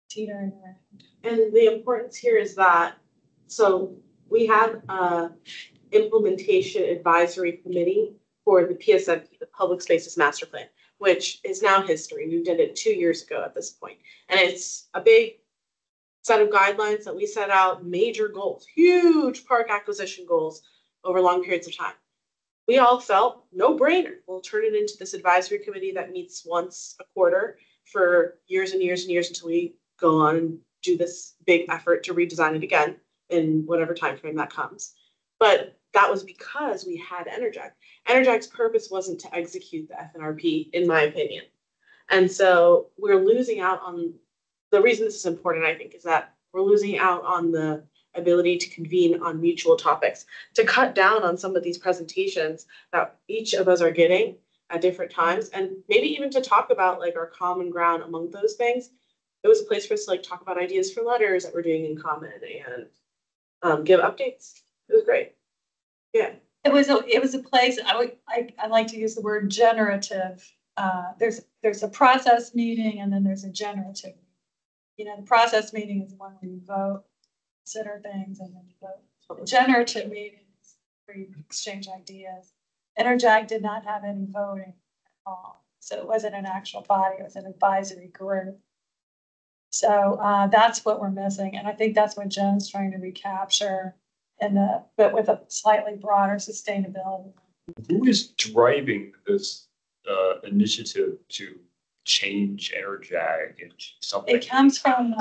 Teetering around. And the importance here is that, so we have a implementation advisory committee for the PSMP, the Public Spaces Master Plan, which is now history. We did it 2 years ago at this point. And it's a big set of guidelines that we set out, major goals, huge park acquisition goals over long periods of time. We all felt no brainer. We'll turn it into this advisory committee that meets once a quarter for years and years and years until we go on and do this big effort to redesign it again in whatever time frame that comes. But that was because we had Enerjack. Enerjack's purpose wasn't to execute the FNRP, in my opinion. And so we're losing out on, the reason this is important, I think, is that we're losing out on the ability to convene on mutual topics, to cut down on some of these presentations that each of us are getting at different times, and maybe even to talk about like our common ground among those things. It was a place for us to like talk about ideas for letters that we're doing in common and give updates. It was great. Yeah. It was a place, I like to use the word generative. There's a process meeting and then there's a generative. You know, the process meeting is the one where you vote, consider things, and then you vote. The generative meeting is where you exchange ideas. Enerjack did not have any voting at all. So it wasn't an actual body, it was an advisory group. So that's what we're missing. And I think that's what Jen's trying to recapture but with a slightly broader sustainability. Who is driving this initiative to change Enerjack and something? It comes from,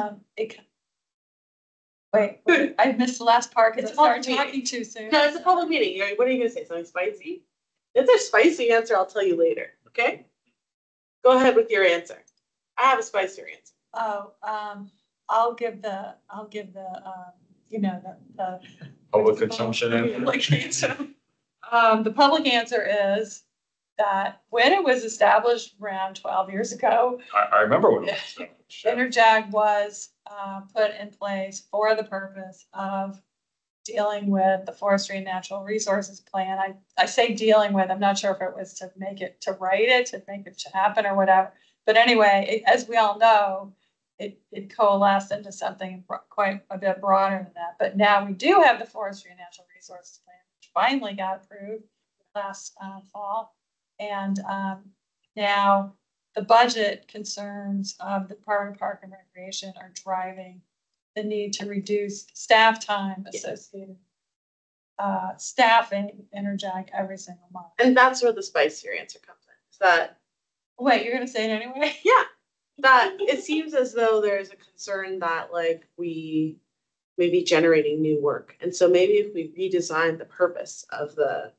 wait, I missed the last part because I started talking too soon. No, it's a public meeting. What are you gonna say? Something spicy? If there's a spicy answer, I'll tell you later. Okay? Go ahead with your answer. I have a spicier answer. Oh, I'll give the Public consumption and public answer. The public answer is that when it was established around 12 years ago, I remember when it was Enerjack was put in place for the purpose of dealing with the forestry and natural resources plan. I say dealing with, I'm not sure if it was to write it, to make it happen or whatever. But anyway, as we all know, it coalesced into something quite a bit broader than that. But now we do have the forestry and natural resources plan, which finally got approved last fall. And now the budget concerns of the Department of Park and Recreation are driving the need to reduce staff time associated staffing Enerjack every single month. And that's where the spicier answer comes in. Is that wait, you're gonna say it anyway? Yeah. That it seems as though there's a concern that like we may be generating new work. And so maybe if we redesign the purpose of the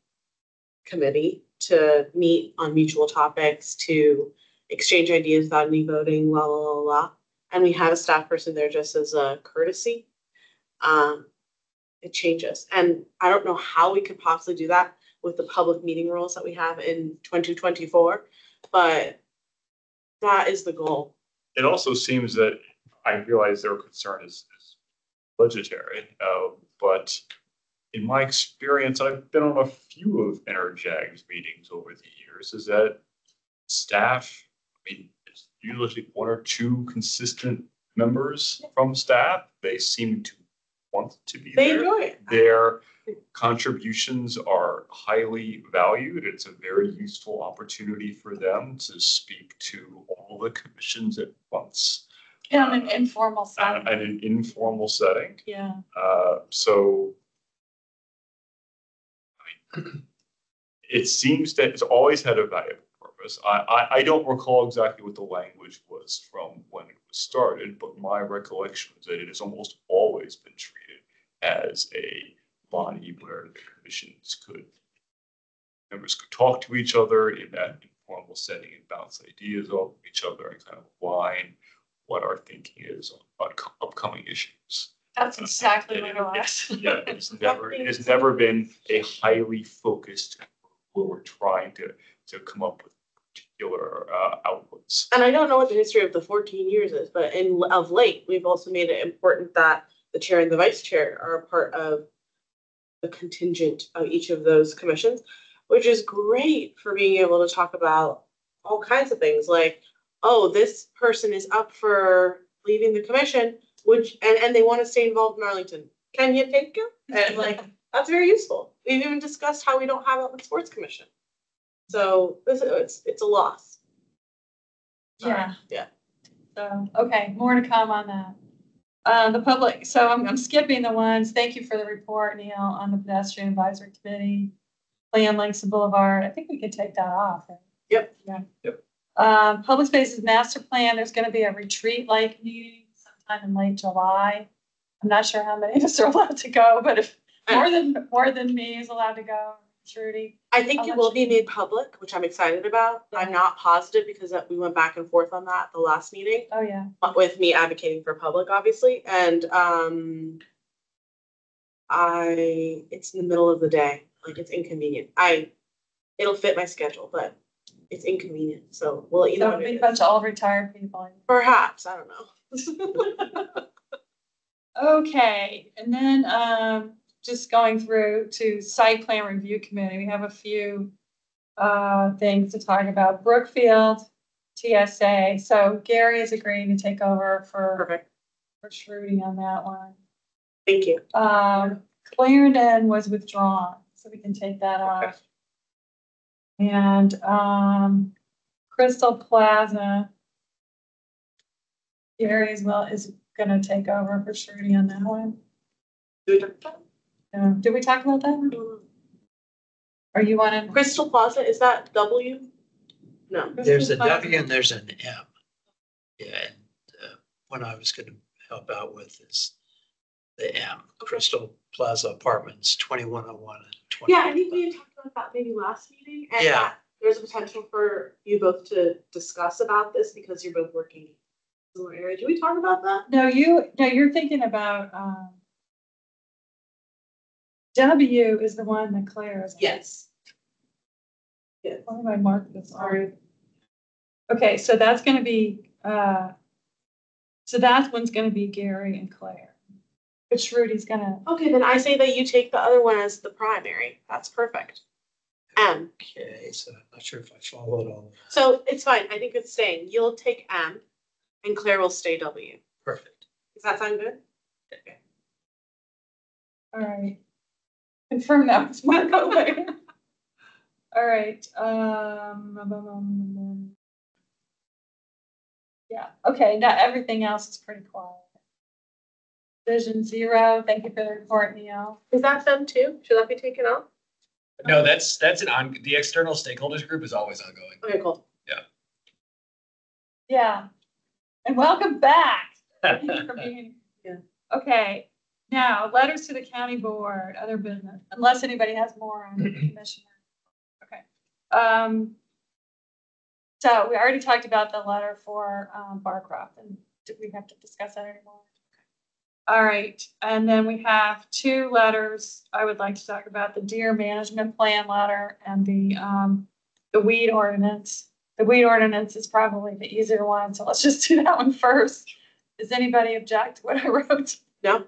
committee to meet on mutual topics, to exchange ideas without any voting, la, la, la, la, and we have a staff person there just as a courtesy, it changes. And I don't know how we could possibly do that with the public meeting rules that we have in 2024, but that is the goal. It also seems that I realize their concern is budgetary, but in my experience, I've been on a few of Enerjack's meetings over the years, is that staff, I mean, it's usually one or two consistent members from staff. They seem to want to be there. They enjoy it. Their contributions are highly valued. It's a very useful opportunity for them to speak to all the commissions at once. In an informal setting. In an informal setting. Yeah. So it seems that it's always had a valuable purpose. I don't recall exactly what the language was from when it was started, but my recollection is that it has almost always been treated as a body where the members could talk to each other in that informal setting and bounce ideas off of each other and kind of align what our thinking is on upcoming issues. That's exactly what it was. Yeah, it has never been a highly focused where we're trying to come up with particular outputs. And I don't know what the history of the 14 years is, but of late, we've also made it important that the chair and the vice chair are a part of the contingent of each of those commissions, which is great for being able to talk about all kinds of things like, oh, this person is up for leaving the commission, and they want to stay involved in Arlington. Can you take them? And like, that's very useful. We've even discussed how we don't have it with sports commission. So it's a loss. Yeah. Yeah. So, okay, more to come on that. The public, so I'm skipping the ones. Thank you for the report, Neil, on the pedestrian advisory committee. Plan links to Boulevard. I think we could take that off. Right? Yep. Yeah. Yep. Public spaces master plan. There's going to be a retreat-like meeting sometime in late July. I'm not sure how many of us are allowed to go, but if more than me is allowed to go, Trudy. I think it will be made public, which I'm excited about. I'm not positive because we went back and forth on that at the last meeting. Oh, yeah. With me advocating for public, obviously, and it's in the middle of the day, like it's inconvenient. It'll fit my schedule, but it's inconvenient, so we'll let you know. So it'll be a bunch of all retired people. Perhaps, I don't know. Okay, and then just going through to site plan review committee, we have a few things to talk about. Brookfield, TSA. So Gary is agreeing to take over for Shruti on that one. Thank you. Clarendon was withdrawn, so we can take that off. And Crystal Plaza, Gary as well is gonna take over for Shruti on that one. Did we talk about that? Are you on Crystal Plaza? Is that W? No. There's a W and there's an M. Yeah, and one I was gonna help out with is the M, Crystal Plaza Apartments, 2101 and 20. Yeah, I think we had talked about that maybe last meeting. And yeah. There's a potential for you both to discuss about this because you're both working in a similar area. Did we talk about that? No, you're thinking about W is the one that Claire is on. Yes. Yes. Why did I mark this? Sorry. Okay, so that's gonna be so that one's gonna be Gary and Claire. But Shrudi's gonna. Okay, then I say that you take the other one as the primary. That's perfect. M. Okay, so I'm not sure if I followed all. So it's fine. I think it's staying. You'll take M and Claire will stay W. Perfect. Does that sound good? Okay. All right. Confirm that with Marco later. All right. Yeah. Okay. Now everything else is pretty quiet. Vision 0. Thank you for the report, Neil. Is that them too? Should that be taken off? No, that's the external stakeholders group is always ongoing. Okay, cool. Yeah. Yeah. And welcome back. Thank you for being here. Okay. Now, letters to the county board, other business, unless anybody has more on the commissioner. Okay. So we already talked about the letter for Barcroft, and did we have to discuss that anymore? All right, and then we have 2 letters I would like to talk about: the deer management plan letter and the weed ordinance. The weed ordinance is probably the easier one, so let's just do that one first. Does anybody object to what I wrote? No.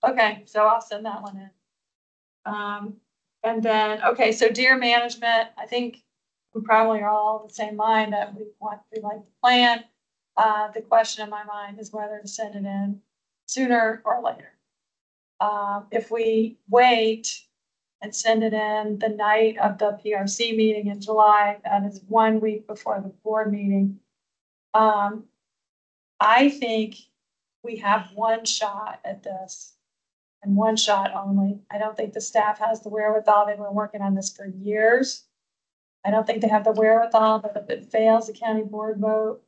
Okay, so I'll send that one in. And then, okay, so deer management, I think we probably are all of the same mind that we like the plan. The question in my mind is whether to send it in sooner or later. If we wait and send it in the night of the PRC meeting in July, that is 1 week before the board meeting. I think we have one shot at this and one shot only. I don't think the staff has the wherewithal. They've been working on this for years. I don't think they have the wherewithal, but if it fails the county board vote,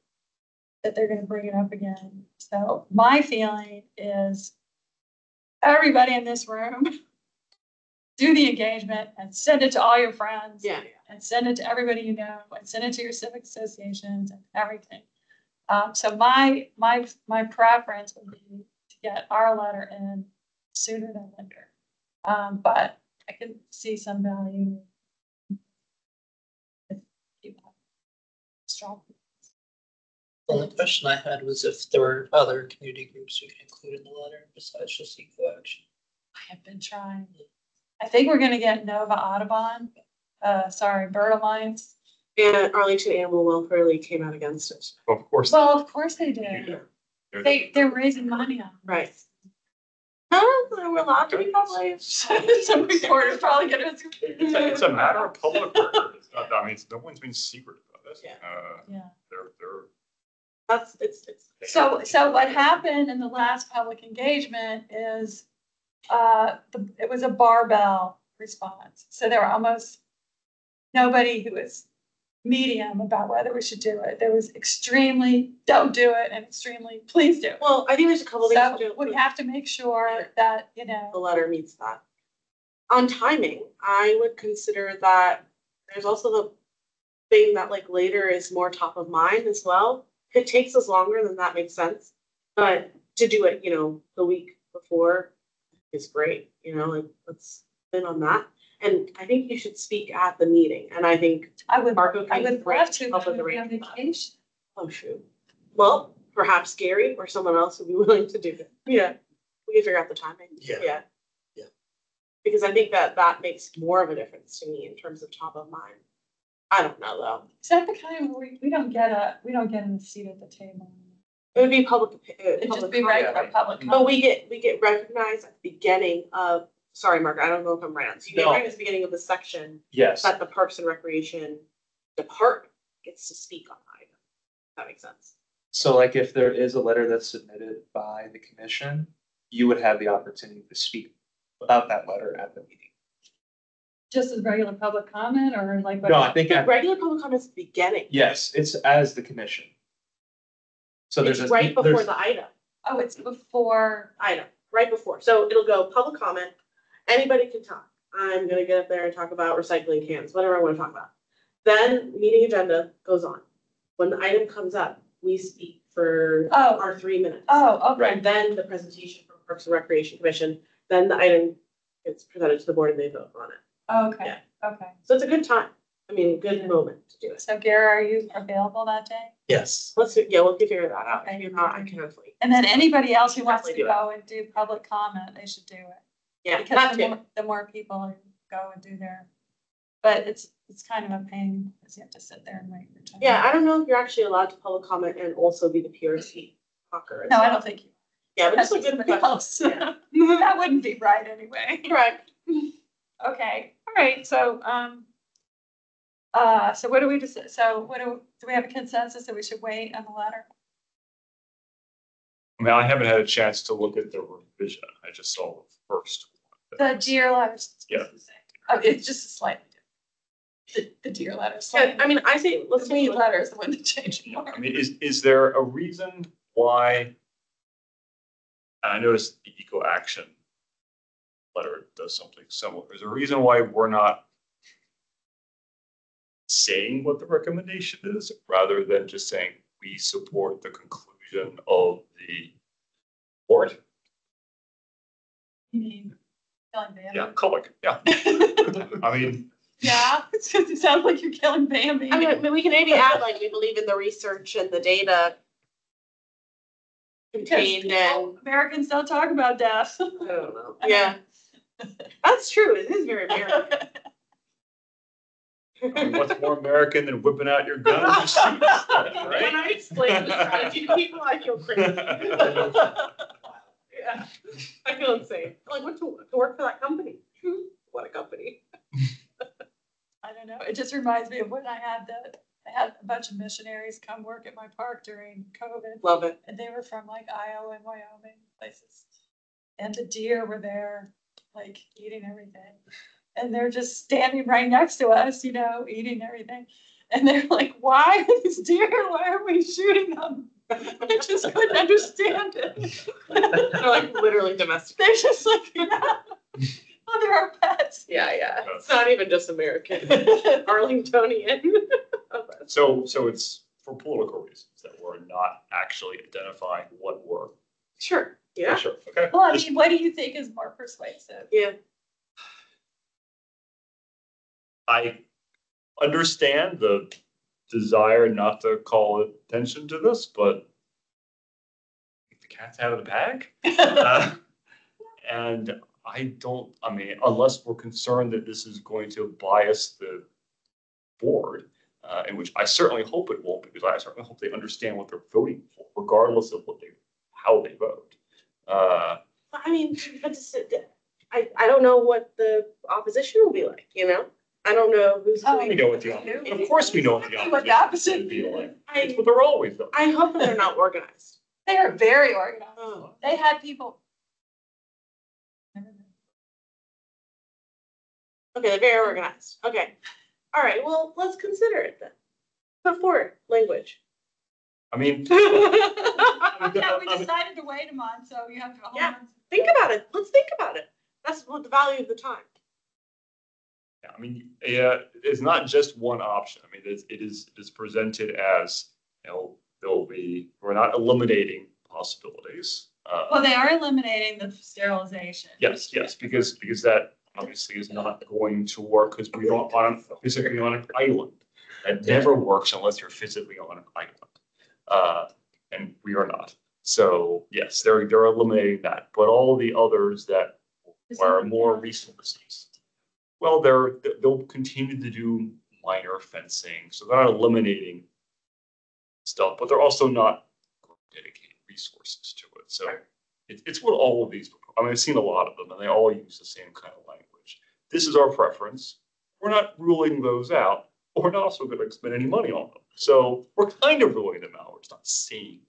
that they're gonna bring it up again. So my feeling is everybody in this room do the engagement and send it to all your friends. Yeah. And send it to everybody you know and send it to your civic associations and everything. So my preference would be to get our letter in sooner than later. But I can see some value if you have strong. The only question I had was if there were other community groups we could include in the letter besides just Eco Action. I have been trying. I think we're gonna get Nova Audubon, Bird Alliance. And Arlington Animal Welfare League came out against it. Of course. Well, of course they did. They're raising money on it. Right. No, we're allowed to be public. Some reporter's probably gonna. It's a matter of public record. It's not, I mean, no one's been secret about this. Yeah. Yeah. They're. It's. So what happened in the last public engagement is, it was a barbell response. So there were almost nobody who was medium about whether we should do it. There was extremely, don't do it, and extremely, please do it. Well, I think there's a couple things to So do. we have to make sure that, you The know, letter meets that. On timing, I would consider that there's also the thing that like later is more top of mind as well. If it takes us longer, then that makes sense. But to do it, the week before is great, like let's in on that. And I think you should speak at the meeting. And I think Marco I can would love to, help with but the I'm on range. vacation. Oh, shoot. Well, perhaps Gary or someone else would be willing to do it. Yeah, we can figure out the timing. Yeah. Yeah. Yeah. Because I think that makes more of a difference to me in terms of top of mind. I don't know though. Is that the kind where we don't get a seat at the table? It would be public. It'd just public be comment. regular public But comment. we get recognized at the beginning of, sorry, Mark, I don't know if I'm right on. So you get No. recognized at the beginning of the section Yes. that the Parks and Recreation Department gets to speak on the item. That makes sense. So like if there is a letter that's submitted by the commission, you would have the opportunity to speak about that letter at the meeting. Just as regular public comment or like? No, I think, The regular public comments at the beginning. yes, it's as the commission. So there's It's a. right before there's- the item. Oh, it's before. Item, right before. So it'll go public comment. Anybody can talk. I'm gonna get up there and talk about recycling cans, whatever I want to talk about. Then meeting agenda goes on. When the item comes up, we speak for Oh. our 3 minutes. Oh, okay. And then the presentation from Parks and Recreation Commission, then the item gets presented to the board and they vote on it. Okay, Yeah. okay. So it's a good time. I mean, good moment to do it. So Gary, are you available that day? Yes. We'll figure that out. Okay. If you're not, I can hopefully. And then anybody else who wants to Definitely do it. go and do public comment, they should do it. Yeah, Because that the too. more, the more people who go and do their, but it's kind of a pain because you have to sit there and wait your turn. Yeah, I don't know if you're actually allowed to public comment and also be the PRC talker. as No, I well. don't think you. Yeah, but That's just a good somebody question. else. Yeah. That wouldn't be right anyway. Correct. Okay, all right, so, so what do we just, so what do we have a consensus that we should wait on the letter? I mean, I haven't had a chance to look at the revision. I just saw the first. The deer letters. Yeah. Oh, it's just slightly different. The deer letters. Yeah, I mean, I say, let's The meet meat letter is the one that changed more. I mean, is there a reason why? And I noticed the Eco Action letter does something similar. Is there a reason why we're not saying what the recommendation is rather than just saying we support the conclusion of the board? You mean, killing Bambi? Yeah, Cullick, yeah. I mean, Yeah, it's because it sounds like you're killing Bambi. I mean, we can maybe add like, we believe in the research and the data contained and, Americans don't talk about death. I don't know. Yeah, that's true. It is very American. I mean, what's more American than whipping out your gun and just shooting stuff, When right? I explain the strategy to people, I feel crazy. Yeah, I feel insane. Like, what to work for that company? What a company. I don't know. It just reminds me of when I had a bunch of missionaries come work at my park during COVID. Love it. And they were from like Iowa and Wyoming places. And the deer were there, like eating everything. And they're just standing right next to us, eating everything. And they're like, why are these deer? Why are we shooting them? I just couldn't understand it. They're like literally domestic. They're just like, oh, they're our pets. Yeah. It's not even just American. Arlingtonian. So it's for political reasons that we're not actually identifying what we're. Sure. Yeah. Sure, okay. Well, I mean, what do you think is more persuasive? Yeah. I understand the desire not to call attention to this, but the cat's out of the bag. And I mean, unless we're concerned that this is going to bias the board, in which I certainly hope it won't, because I certainly hope they understand what they're voting for, regardless of how they vote. I mean, but I don't know what the opposition will be like, I don't know who's. We know what the opposition, of course we know what the opposition would be like. It's what they're always doing. I hope that they're not organized. They are very organized. Oh. They had people. Okay, they're very organized. Okay. All right, well, let's consider it then. Put forward language. I mean. Yeah, we decided to wait a month, so you have to. Yeah, think about it. Let's think about it. That's what the value of the time. Yeah, I mean, yeah, it's not just one option. I mean, it is presented as, we're not eliminating possibilities. Well, they are eliminating the sterilization. Yes, because that obviously is not going to work because we don't physically on an island. That never works unless you're physically on an island. And we are not. So yes, they're eliminating that, but all the others that require more resources, well, they'll continue to do minor fencing. So they're not eliminating stuff, but they're also not dedicating resources to it. So it's what all of these, I mean, I've seen a lot of them and they all use the same kind of language. This is our preference. We're not ruling those out, but we're not also going to spend any money on them. So we're kind of ruling them out. We're just not seeing.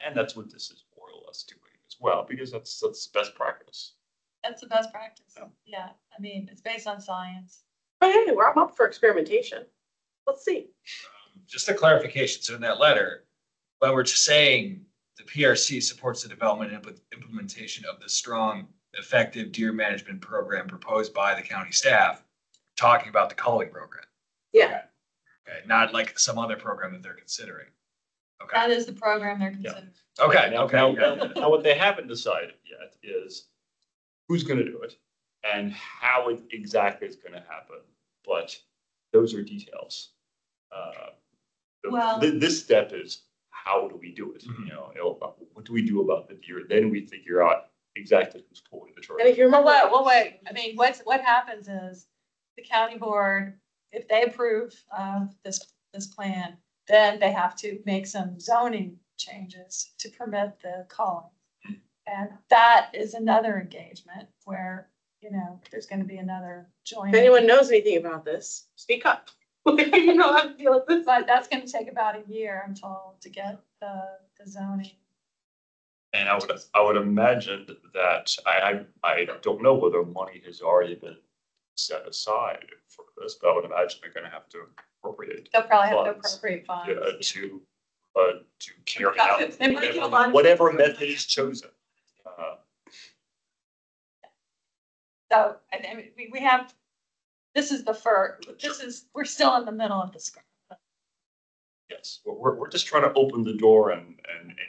And that's what this is more or less doing as well, because that's best practice. That's the best practice. Yeah, I mean, it's based on science. But hey, I'm up for experimentation. Let's see. Just a clarification. So in that letter, when we're saying the PRC supports the development and implementation of the strong, effective deer management program proposed by the county staff, talking about the culling program. Yeah. Okay, not like some other program that they're considering. Okay. That is the program they're considering. Okay. Now, what they haven't decided yet is who's going to do it and how it exactly is going to happen. But those are details. Well, this step is how do we do it? What do we do about the deer? Then we figure out exactly who's pulling the trigger. And if you remember, wait. I mean, what happens is the county board, if they approve this plan, then they have to make some zoning changes to permit the culling. And that is another engagement where, there's going to be another joint. if anyone knows anything about this, speak up. You know how to deal with this. But that's going to take about a year, I'm told, to get the zoning. And I would imagine that I don't know whether money has already been set aside for this, but I would imagine they're going to have to appropriate. They'll probably have to funds, appropriate funds. to carry out They might do a lot of whatever things. method is chosen. So, I mean, we have, this is the first, we're still in the middle of the script. Yes, we're just trying to open the door and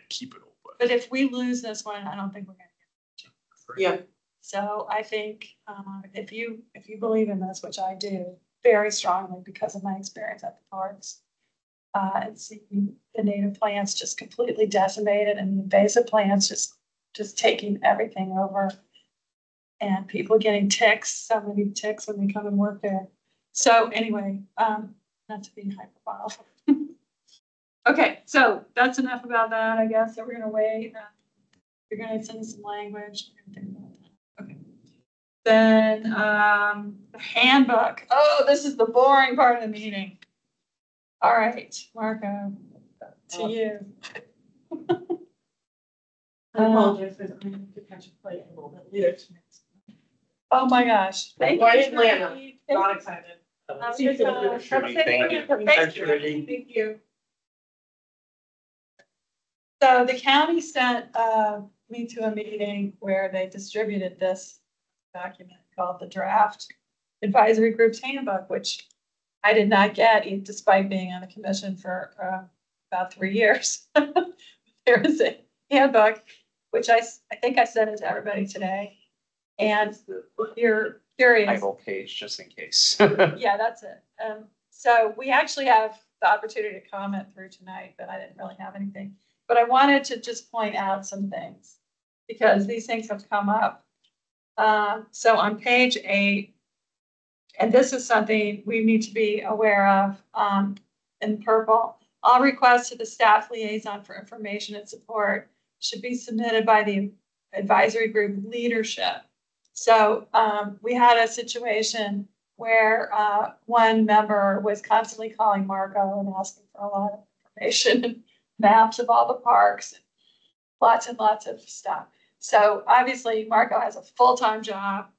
keep it open. But if we lose this one, I don't think we're going to get it. Yeah. So I think if you believe in this, which I do very strongly because of my experience at the parks, and seeing the native plants just completely decimated and the invasive plants just taking everything over, and people getting ticks, so many ticks when they come and work there. So anyway, not to be hyperbolic. Okay, so that's enough about that, I guess. So we're gonna wait. You're gonna send us some language. We're gonna think about that. Okay. Then the handbook. Oh, this is the boring part of the meeting. All right, Marco, to you. I apologize for the to catch a play a little bit later tonight. Oh my gosh. Thank Why you. did Lana? Not excited. Thank you. So the county sent me to a meeting where they distributed this document called the Draft Advisory Group's Handbook, which I did not get despite being on the commission for about 3 years. There is a handbook, which I think I sent it to everybody today. And if you're curious. Title page, just in case. Yeah, that's it. So we actually have the opportunity to comment through tonight, but I didn't really have anything. But I wanted to just point out some things because these things have come up. So on page 8, and this is something we need to be aware of in purple, all requests to the staff liaison for information and support should be submitted by the advisory group leadership. So we had a situation where one member was constantly calling Marco and asking for a lot of information and maps of all the parks, and lots of stuff. So obviously Marco has a full-time job.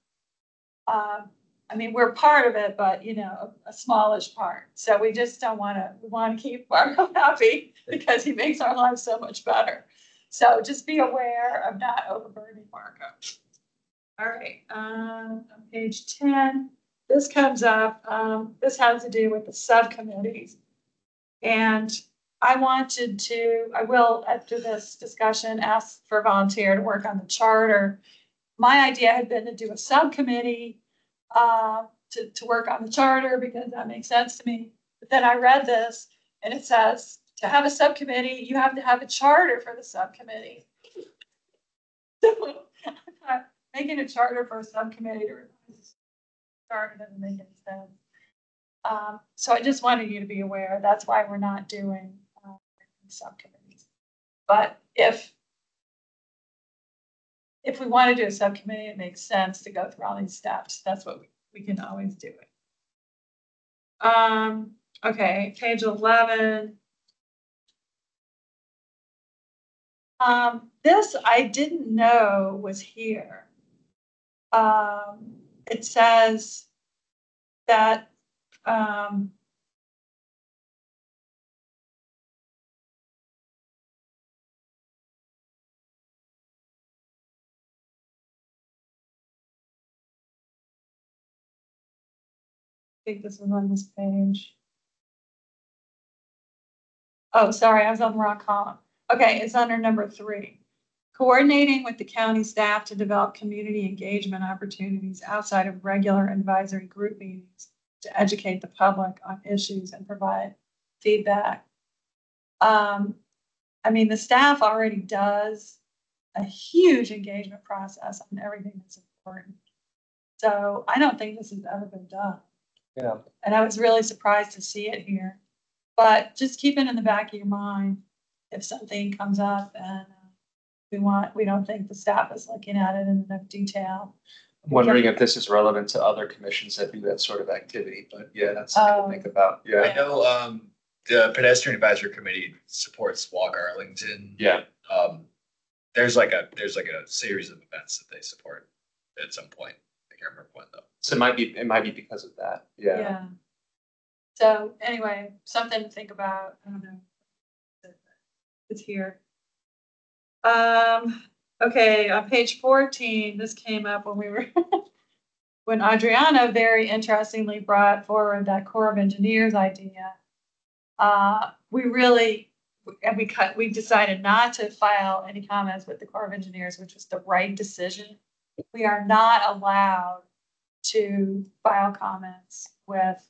I mean, we're part of it, but you know, a smallish part. So we just don't want to, we want to keep Marco happy because he makes our lives so much better. So just be aware of not overburdening Marco. All right, on page 10, this comes up, this has to do with the subcommittees. And I will, after this discussion, ask for a volunteer to work on the charter. My idea had been to do a subcommittee to work on the charter because that makes sense to me. But then I read this and it says to have a subcommittee, you have to have a charter for the subcommittee. So I'm not making a charter for a subcommittee to revise the charter doesn't make any sense. So I just wanted you to be aware. That's why we're not doing subcommittees. But if we want to do a subcommittee, it makes sense to go through all these steps. That's what we can always do it. Okay, page 11. This I didn't know was here. It says that I think this is on this page. Oh, sorry, I was on the wrong column. Okay, it's under number 3. Coordinating with the county staff to develop community engagement opportunities outside of regular advisory group meetings to educate the public on issues and provide feedback. I mean, the staff already does a huge engagement process on everything that's important. So I don't think this has ever been done. Yeah. And I was really surprised to see it here. But just keep it in the back of your mind if something comes up and we don't think the staff is looking at it in enough detail. I'm wondering if this is relevant to other commissions that do that sort of activity, but yeah, that's something to think about. I Yeah. know, the pedestrian advisory committee supports Walk Arlington. Yeah. There's like a series of events that they support at some point. I can't remember when though. So it might be because of that. Yeah. Yeah. So anyway, something to think about. I don't know. It's here. Okay, on page 14, this came up when we were when Adriana very interestingly brought forward that Corps of Engineers idea. We decided not to file any comments with the Corps of Engineers, which was the right decision. We are not allowed to file comments with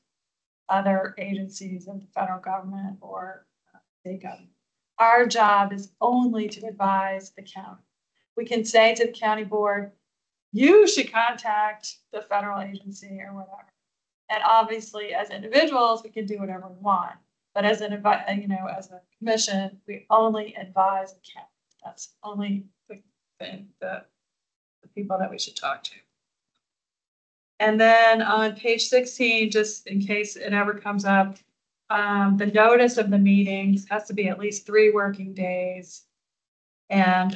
other agencies of the federal government or state government. Our job is only to advise the county. We can say to the county board, you should contact the federal agency or whatever. And obviously, as individuals, we can do whatever we want. But as as a commission, we only advise the county. That's only the people that we should talk to. And then on page 16, just in case it ever comes up, the notice of the meetings has to be at least 3 working days. And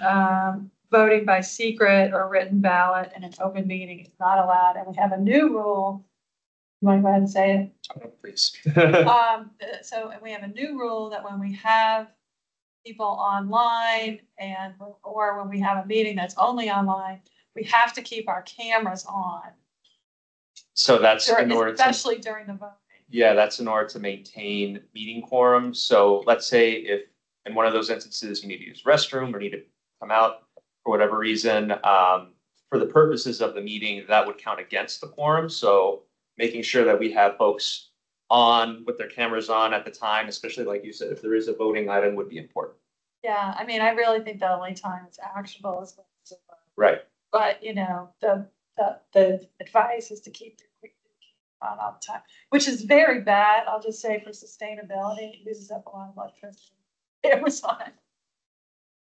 voting by secret or written ballot in an open meeting is not allowed. And we have a new rule. You want to go ahead and say it? Oh, please. So we have a new rule that when we have people online or when we have a meeting that's only online, we have to keep our cameras on. So that's in order especially during the voting. Yeah, that's in order to maintain meeting quorum. So let's say if in one of those instances you need to use restroom or need to come out for whatever reason, for the purposes of the meeting, that would count against the quorum. So making sure that we have folks on with their cameras on at the time, especially like you said, if there is a voting item, would be important. Yeah, I mean, I really think the only time it's actionable is when it's a vote. Right. But the advice is to keep on all the time, which is very bad. I'll just say for sustainability, it uses up a lot of electricity. It was on.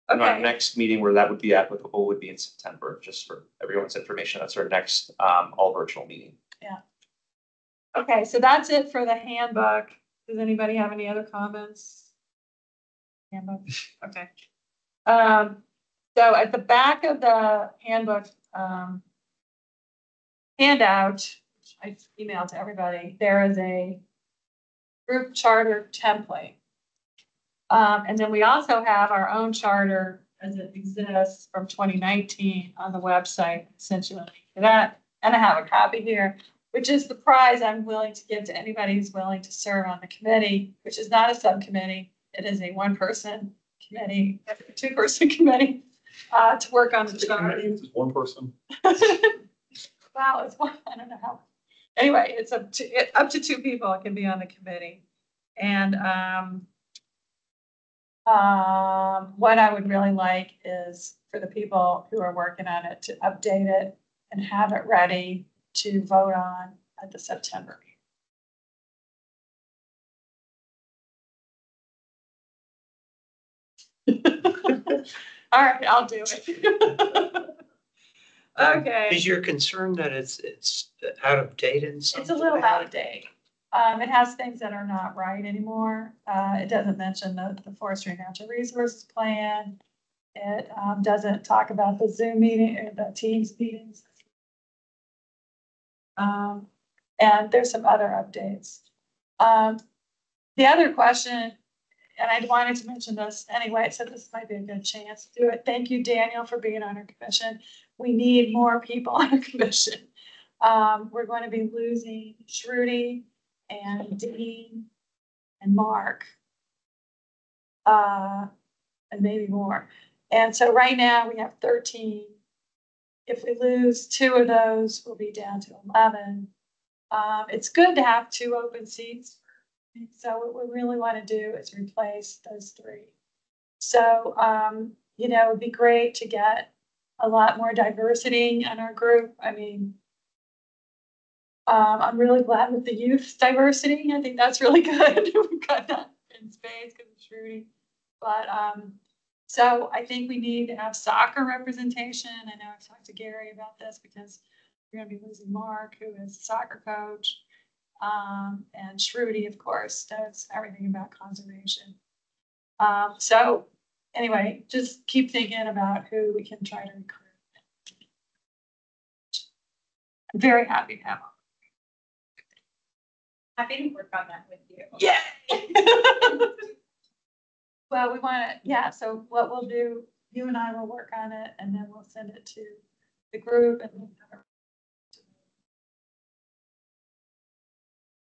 And our next meeting where that would be applicable would be in September, just for everyone's information. That's our next all virtual meeting. Yeah. Okay, so that's it for the handbook. Does anybody have any other comments? Handbook. Okay. So at the back of the handbook handout, which I emailed to everybody, there is a group charter template. And then we also have our own charter as it exists from 2019 on the website. Essentially for that, and I have a copy here, which is the prize I'm willing to give to anybody who's willing to serve on the committee, which is not a subcommittee. It is a one-person committee, two-person committee to work on the charter. One person. Wow, it's one. I don't know how. Anyway, it's up to two people can be on the committee, and what I would really like is for the people who are working on it to update it and have it ready to vote on at the September meeting. All right, I'll do it. Okay. Is your concern that it's out of date in some? It's a little out of date. It has things that are not right anymore. It doesn't mention the Forestry and Natural Resources Plan. It doesn't talk about the Zoom meeting or the Teams meetings. And there's some other updates. The other question, and I wanted to mention this anyway, so this might be a good chance to do it. Thank you, Daniel, for being on our commission. We need more people on our commission. We're going to be losing Shruti and Dean and Mark, and maybe more. And so right now we have 13. If we lose 2 of those, we'll be down to 11. It's good to have 2 open seats. So what we really want to do is replace those 3. So, you know, it'd be great to get a lot more diversity in our group. I mean, I'm really glad with the youth diversity. I think that's really good. We've got that in spades because of Shruti. But so I think we need to have soccer representation. I know I've talked to Gary about this because we're going to be losing Mark, who is a soccer coach. And Shruti, of course, does everything about conservation. So anyway, just keep thinking about who we can try to recruit. I'm very happy to have them. Happy to work on that with you. Yay! Well, we want to, yeah, so what we'll do, you and I will work on it, and then we'll send it to the group. And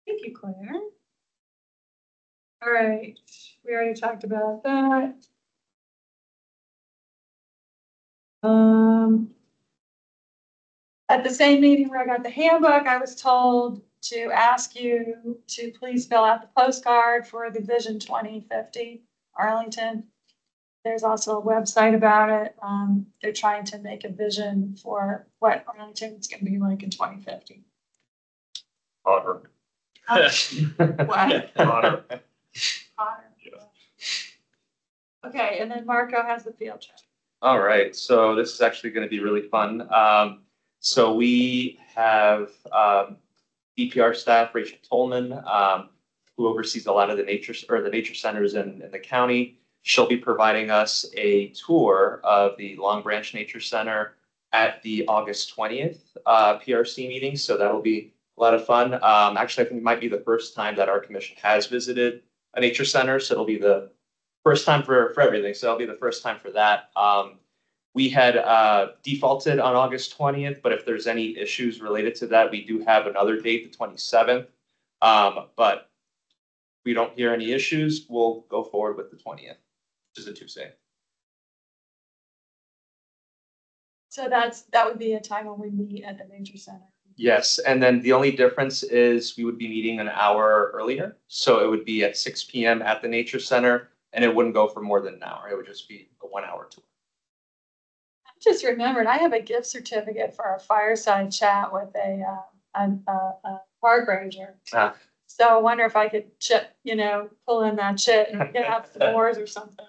thank you, Claire. All right, we already talked about that. At the same meeting where I got the handbook, I was told to ask you to please fill out the postcard for the Vision 2050 Arlington. There's also a website about it. They're trying to make a vision for what Arlington is going to be like in 2050. Hotter. What? Hotter. Hotter. Okay, and then Marco has the field trip. All right, so this is actually going to be really fun. So we have DPR staff, Rachel Tolman, who oversees a lot of the nature centers in the county. She'll be providing us a tour of the Long Branch Nature Center at the August 20th PRC meeting. So that'll be a lot of fun. Actually, I think it might be the first time that our commission has visited a nature center. So it'll be the first time for everything. So it'll be the first time for that. We had defaulted on August 20th, but if there's any issues related to that, we do have another date, the 27th. But if we don't hear any issues, we'll go forward with the 20th, which is a Tuesday. So that would be a time when we meet at the nature center. Yes, and then the only difference is we would be meeting an hour earlier. So it would be at 6 p.m. at the nature center, and it wouldn't go for more than an hour. It would just be a 1-hour tour. I just remembered I have a gift certificate for our fireside chat with a park ranger. So I wonder if I could pull in that chit and have s'mores or something.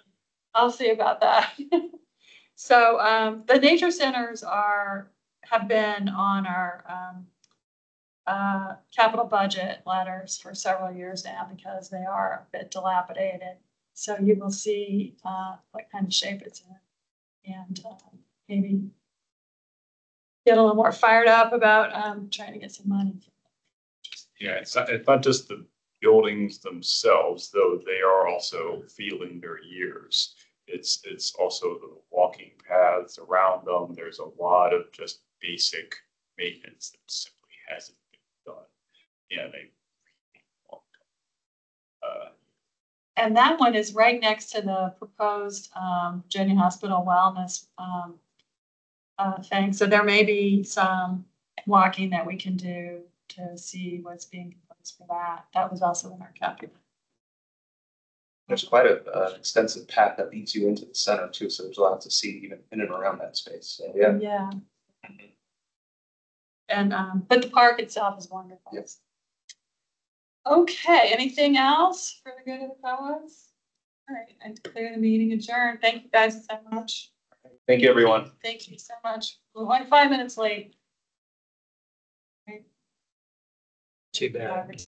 I'll see about that. So the nature centers have been on our capital budget letters for several years now because they are a bit dilapidated. So you will see what kind of shape it's in, and maybe get a little more fired up about trying to get some money. Yeah, it's not just the buildings themselves, though they are also feeling their years. It's also the walking paths around them. There's a lot of just basic maintenance that simply hasn't been done. Yeah, And that one is right next to the proposed Virginia Hospital Wellness thing. So there may be some walking that we can do to see what's being proposed for that. That was also in our calculation. There's quite an extensive path that leads you into the center too, so there's a lot to see even in and around that space. So yeah. Yeah. And but the park itself is wonderful. Yes. Okay, anything else for the good of the cause? All right, I declare the meeting adjourned. Thank you guys so much. Thank you, everyone. Thank you so much. We're only 5 minutes late. Too bad.